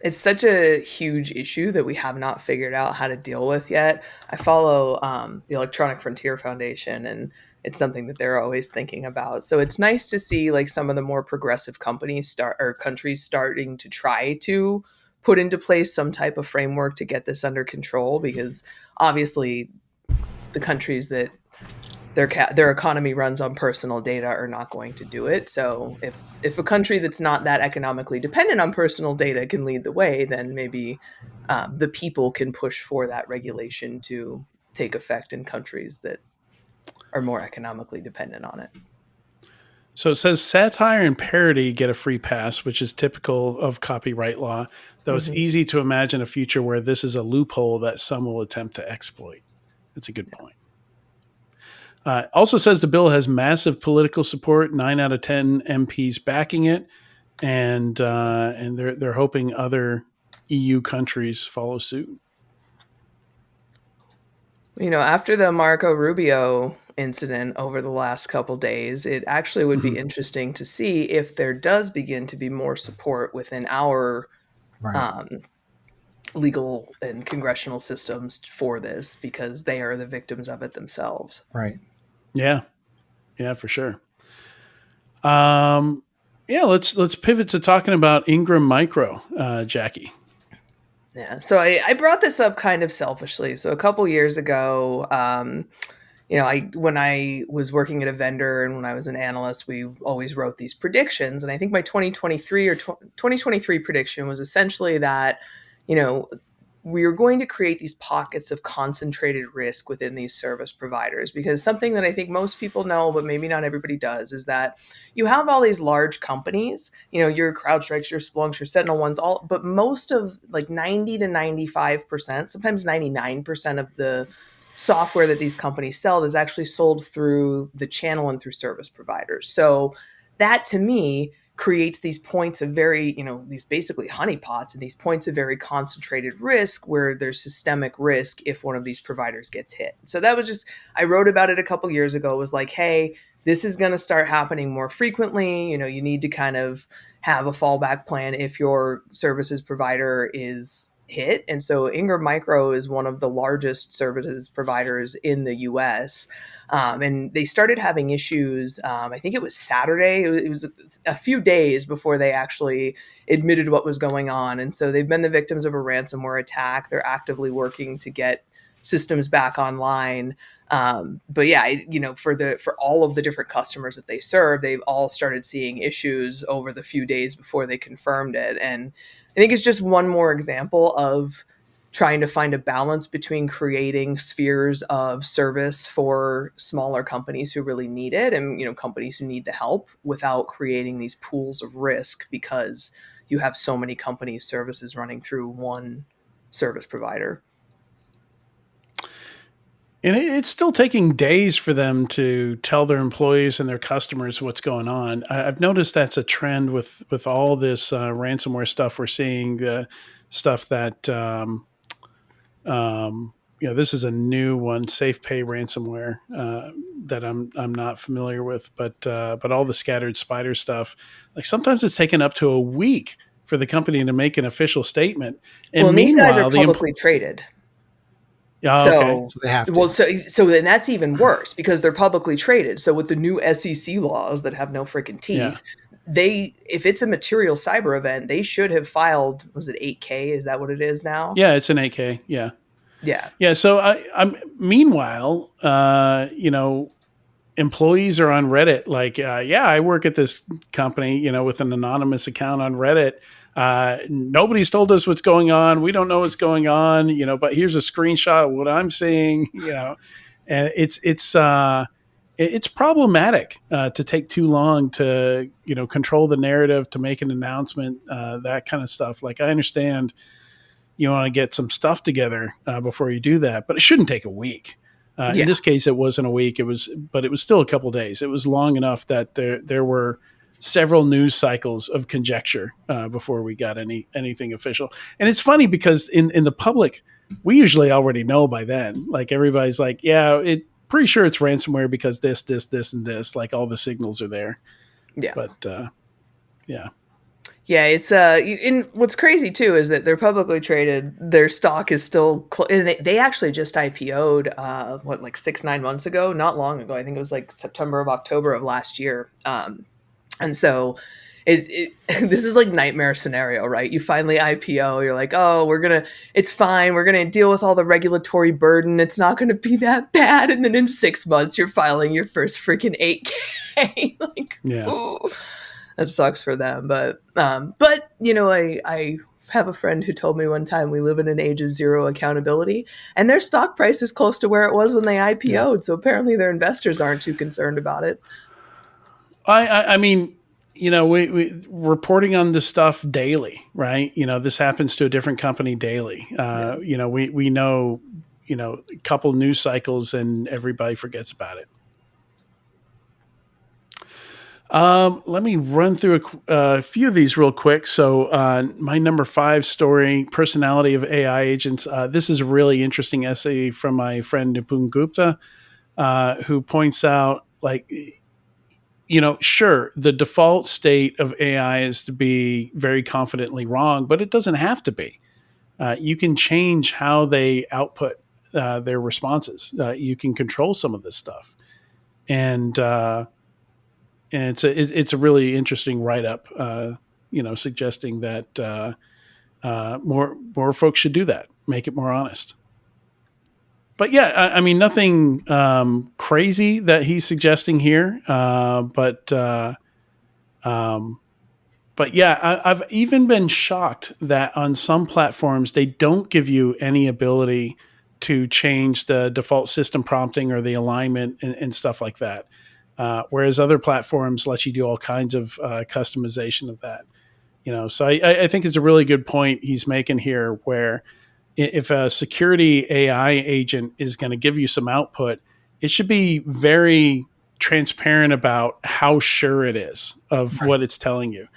it's such a huge issue that we have not figured out how to deal with yet. I follow the Electronic Frontier Foundation, and it's something that they're always thinking about. So it's nice to see like some of the more progressive countries starting to try to put into place some type of framework to get this under control, because obviously the countries that their economy runs on personal data are not going to do it. So if a country that's not that economically dependent on personal data can lead the way, then maybe the people can push for that regulation to take effect in countries that are more economically dependent on it. So it says satire and parody get a free pass, which is typical of copyright law, though it's easy to imagine a future where this is a loophole that some will attempt to exploit. That's a good point. Also says the bill has massive political support, 9 out of 10 MPs backing it, and they're hoping other EU countries follow suit. After the Marco Rubio incident over the last couple days, it actually would be interesting to see if there does begin to be more support within our legal and congressional systems for this, because they are the victims of it themselves. Right. Yeah, for sure. Let's pivot to talking about Ingram Micro, Jackie. Yeah. So I brought this up kind of selfishly. So a couple years ago, I when I was working at a vendor and when I was an analyst, we always wrote these predictions. And I think my 2023 or 2023 prediction was essentially that, you know, we are going to create these pockets of concentrated risk within these service providers, because something that I think most people know, but maybe not everybody does, is that you have all these large companies, your CrowdStrikes, your Splunks, your Sentinel ones, all, but most of like 90 to 95%, sometimes 99% of the software that these companies sell is actually sold through the channel and through service providers. So that to me creates these points of very, these basically honeypots and these points of very concentrated risk where there's systemic risk if one of these providers gets hit. So that was just, I wrote about it a couple years ago. It was like, hey, this is going to start happening more frequently. You need to kind of have a fallback plan if your services provider is hit. And so Ingram Micro is one of the largest services providers in the US. And they started having issues. I think it was Saturday. It was a few days before they actually admitted what was going on. And so they've been the victims of a ransomware attack. They're actively working to get systems back online. But yeah, for all of the different customers that they serve, they've all started seeing issues over the few days before they confirmed it. And I think it's just one more example of trying to find a balance between creating spheres of service for smaller companies who really need it and companies who need the help without creating these pools of risk because you have so many companies' services running through one service provider. And it's still taking days for them to tell their employees and their customers what's going on. I've noticed that's a trend with all this ransomware stuff we're seeing. The stuff that this is a new one, SafePay ransomware that I'm not familiar with, but all the scattered spider stuff, like sometimes it's taken up to a week for the company to make an official statement. And Well, these guys are meanwhile, publicly traded. yeah, okay. So they have to. Well, so then that's even worse because they're publicly traded. So with the new SEC laws that have no freaking teeth, if it's a material cyber event, they should have filed. Was it 8K? Is that what it is now? Yeah, it's an 8K. Yeah. Yeah. Yeah. So I'm meanwhile, employees are on Reddit. Like, I work at this company, with an anonymous account on Reddit. Nobody's told us what's going on. We don't know what's going on, but here's a screenshot of what I'm seeing, and it's problematic to take too long to, control the narrative, to make an announcement, that kind of stuff. Like, I understand you want to get some stuff together before you do that, but it shouldn't take a week. In this case, it wasn't a week. It was still a couple of days. It was long enough that there were several news cycles of conjecture before we got anything official. And it's funny because in the public, we usually already know by then. Like everybody's like, yeah, pretty sure it's ransomware because this, and this. Like all the signals are there. Yeah. But yeah. Yeah, it's and what's crazy too is that they're publicly traded. Their stock is still, and they actually just IPO'd like 6-9 months ago, not long ago. I think it was like September of October of last year. And so this is like nightmare scenario, right? You finally IPO, you're like, oh, it's fine. We're going to deal with all the regulatory burden. It's not going to be that bad. And then in 6 months, you're filing your first freaking 8K. Like, Yeah. ooh. That sucks for them, but I have a friend who told me one time we live in an age of zero accountability, and their stock price is close to where it was when they IPO'd. Yeah. So apparently their investors aren't too concerned about it. I mean, we reporting on this stuff daily, right? This happens to a different company daily. We know, a couple news cycles and everybody forgets about it. Let me run through a few of these real quick. So my number 5 story, personality of AI agents. This is a really interesting essay from my friend Nipun Gupta, who points out, like, sure, the default state of AI is to be very confidently wrong, but it doesn't have to be. You can change how they output their responses. You can control some of this stuff. And it's a really interesting write-up, suggesting that more folks should do that. Make it more honest. But yeah, I mean, nothing crazy that he's suggesting here. But yeah, I've even been shocked that on some platforms they don't give you any ability to change the default system prompting or the alignment and stuff like that. Whereas other platforms let you do all kinds of customization of that. So I think it's a really good point he's making here, where if a security AI agent is going to give you some output, it should be very transparent about how sure it is of Right. what it's telling you,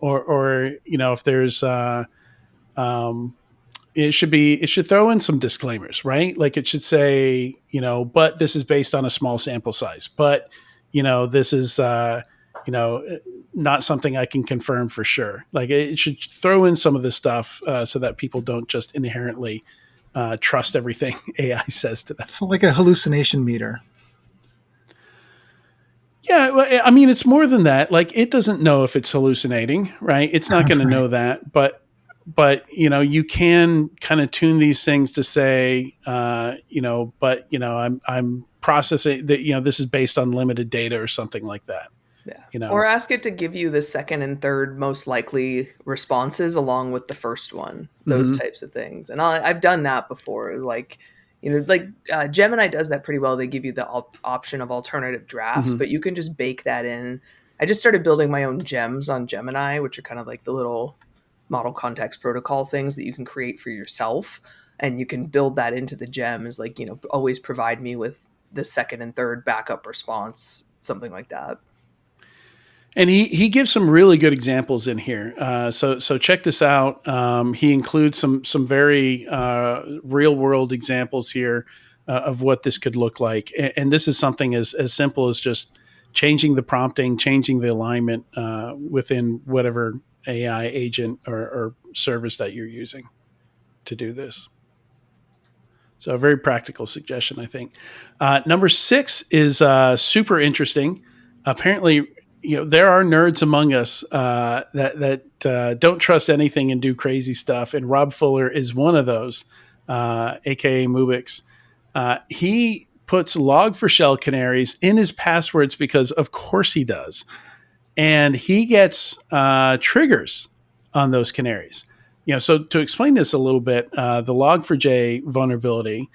or if there's, it should throw in some disclaimers, right? Like it should say, but this is based on a small sample size, but, this is, not something I can confirm for sure. Like it should throw in some of this stuff so that people don't just inherently trust everything AI says to them. So like a hallucination meter. Yeah, well, I mean, it's more than that. Like it doesn't know if it's hallucinating, right? It's not going to know that, but you can kind of tune these things to say, I'm processing that, this is based on limited data or something like that. Yeah. Or ask it to give you the second and third most likely responses along with the first one, those types of things. And I've done that before. Like, Gemini does that pretty well. They give you the option of alternative drafts, but you can just bake that in. I just started building my own gems on Gemini, which are kind of like the little model context protocol things that you can create for yourself. And you can build that into the gems, like, always provide me with the second and third backup response, something like that. And he gives some really good examples in here. So check this out. He includes some very real world examples here of what this could look like. And this is something as simple as just changing the prompting, changing the alignment within whatever AI agent or service that you're using to do this. So a very practical suggestion, I think. Number 6 is super interesting. Apparently, there are nerds among us that don't trust anything and do crazy stuff. And Rob Fuller is one of those, aka Mubix. He puts log4shell canaries in his passwords because of course he does. And he gets triggers on those canaries. So to explain this a little bit, the log4j vulnerability,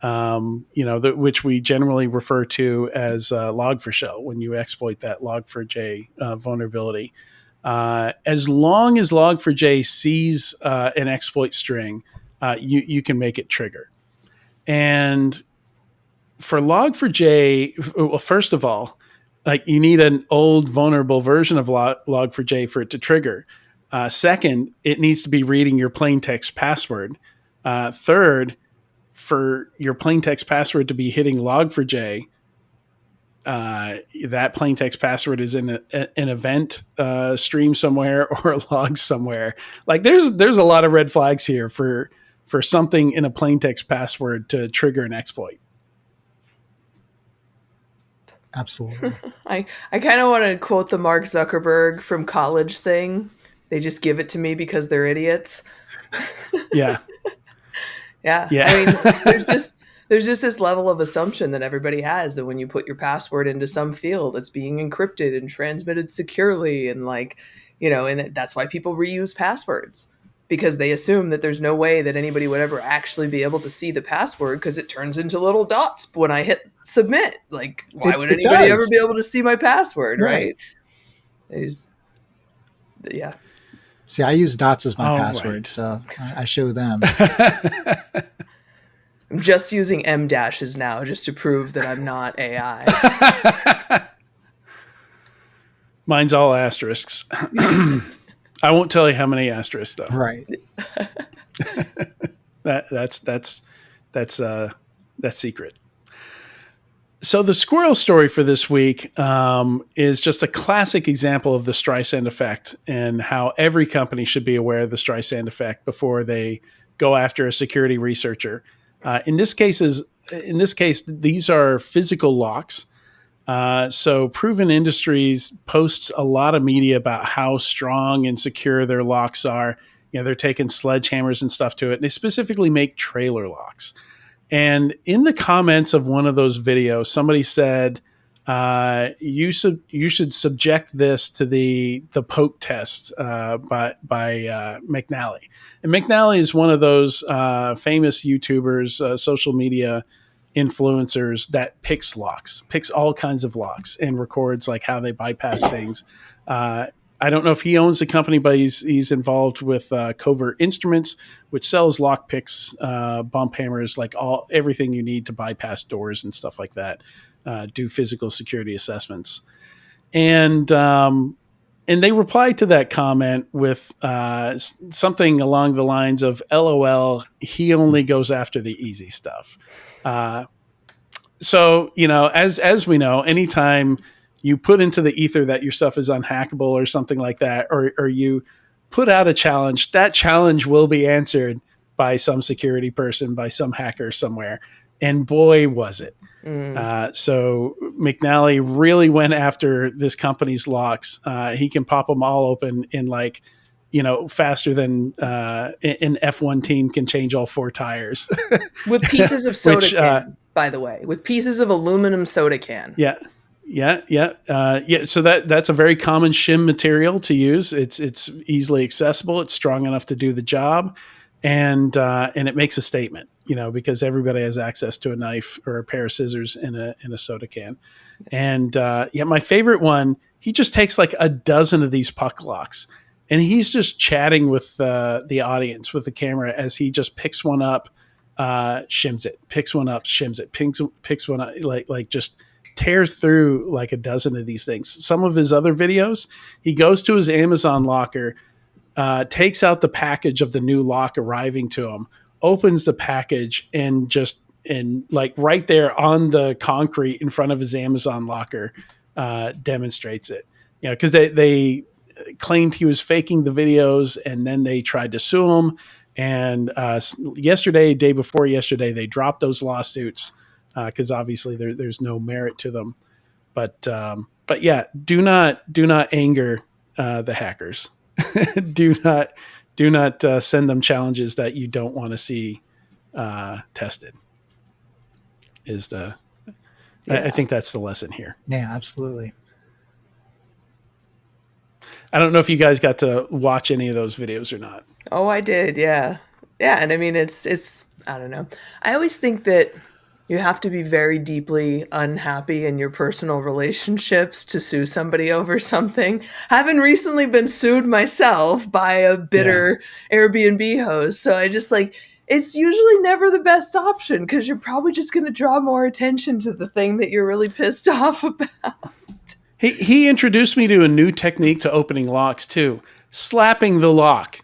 which we generally refer to as log4shell when you exploit that log4j vulnerability. As long as log4j sees an exploit string, you can make it trigger. And for log4j, well, first of all, like you need an old vulnerable version of log4j for it to trigger. Second, it needs to be reading your plain text password. Third, for your plain text password to be hitting log4j, that plain text password is in an event stream somewhere or a log somewhere. Like there's a lot of red flags here for something in a plain text password to trigger an exploit. Absolutely. I kind of want to quote the Mark Zuckerberg from college thing. They just give it to me because they're idiots. Yeah. Yeah. I mean, there's just this level of assumption that everybody has that when you put your password into some field, it's being encrypted and transmitted securely. And and that's why people reuse passwords, because they assume that there's no way that anybody would ever actually be able to see the password because it turns into little dots when I hit submit. Like, why would anybody ever be able to see my password, right? Yeah. See, I use dots as my password, so I show them. I'm just using M dashes now just to prove that I'm not AI. Mine's all asterisks. I won't tell you how many asterisks though. Right. That's secret. So the squirrel story for this week is just a classic example of the Streisand effect and how every company should be aware of the Streisand effect before they go after a security researcher. In this case, these are physical locks. So Proven Industries posts a lot of media about how strong and secure their locks are. they're taking sledgehammers and stuff to it. And they specifically make trailer locks. And in the comments of one of those videos, somebody said, you should subject this to the poke test by McNally. And McNally is one of those famous YouTubers, social media influencers that picks all kinds of locks and records like how they bypass things. I don't know if he owns the company, but he's involved with Covert Instruments, which sells lock picks, bump hammers, like everything you need to bypass doors and stuff like that. Do physical security assessments, and they replied to that comment with something along the lines of "LOL, he only goes after the easy stuff." So as we know, anytime you put into the ether that your stuff is unhackable or something like that, or you put out a challenge, that challenge will be answered by some security person, by some hacker somewhere, and boy was it. So McNally really went after this company's locks. He can pop them all open in faster than an F1 team can change all 4 tires. With pieces of soda can, by the way, with pieces of aluminum soda can. Yeah. So that's a very common shim material to use. It's easily accessible. It's strong enough to do the job, and it makes a statement. Because everybody has access to a knife or a pair of scissors in a soda can. And my favorite one, he just takes like a dozen of these puck locks, and he's just chatting with the audience with the camera as he just picks one up, shims it, picks one up, shims it, picks one up, like just tears through like a dozen of these things. Some of his other videos, he goes to his Amazon locker, takes out the package of the new lock arriving to him, opens the package, and like right there on the concrete in front of his Amazon locker, demonstrates it. Because they claimed he was faking the videos, and then they tried to sue him. And day before yesterday, they dropped those lawsuits because obviously there's no merit to them. But yeah, do not anger the hackers. Do not send them challenges that you don't want to see tested. I think that's the lesson here. Yeah, absolutely. I don't know if you guys got to watch any of those videos or not. Oh, I did. Yeah. And I mean, it's, I don't know. I always think that you have to be very deeply unhappy in your personal relationships to sue somebody over something. Having recently been sued myself by a bitter Airbnb host. So I just it's usually never the best option because you're probably just going to draw more attention to the thing that you're really pissed off about. He introduced me to a new technique to opening locks too. Slapping the lock.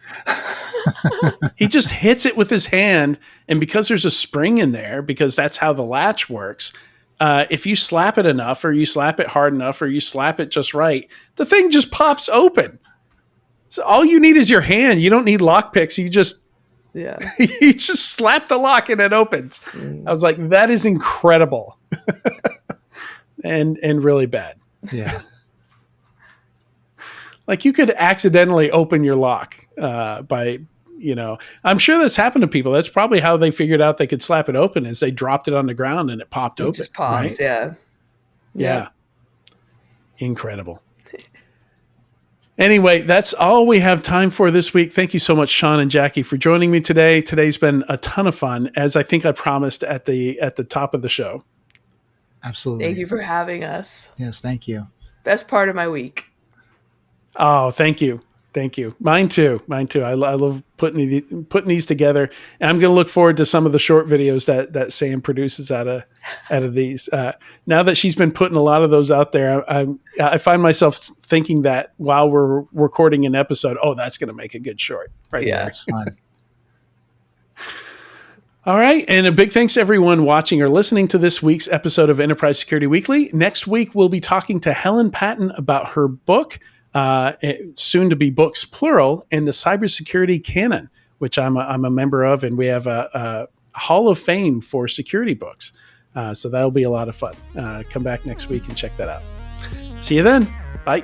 He just hits it with his hand, and because there's a spring in there, because that's how the latch works, if you slap it enough, or you slap it hard enough, or you slap it just right, the thing just pops open. So all you need is your hand. You don't need lock picks. You just you just slap the lock and it opens. I was like, that is incredible. and really bad. Yeah. Like you could accidentally open your lock by, I'm sure that's happened to people. That's probably how they figured out they could slap it open, is they dropped it on the ground and it popped open. It just pops, right? Yeah. Incredible. Anyway, that's all we have time for this week. Thank you so much, Sean and Jackie, for joining me today. Today's been a ton of fun, as I think I promised at the top of the show. Absolutely. Thank you for having us. Yes, thank you. Best part of my week. Oh, thank you. Thank you. Mine too. I love putting these together. And I'm going to look forward to some of the short videos that Sam produces out of these. Now that she's been putting a lot of those out there, I find myself thinking that while we're recording an episode, that's going to make a good short. Right? Yeah, it's fun. All right. And a big thanks to everyone watching or listening to this week's episode of Enterprise Security Weekly. Next week, we'll be talking to Helen Patton about her book, soon to be books plural, in the cybersecurity canon, which I'm a member of, and we have a Hall of Fame for security books. So that'll be a lot of fun. Come back next week and check that out. See you then. Bye.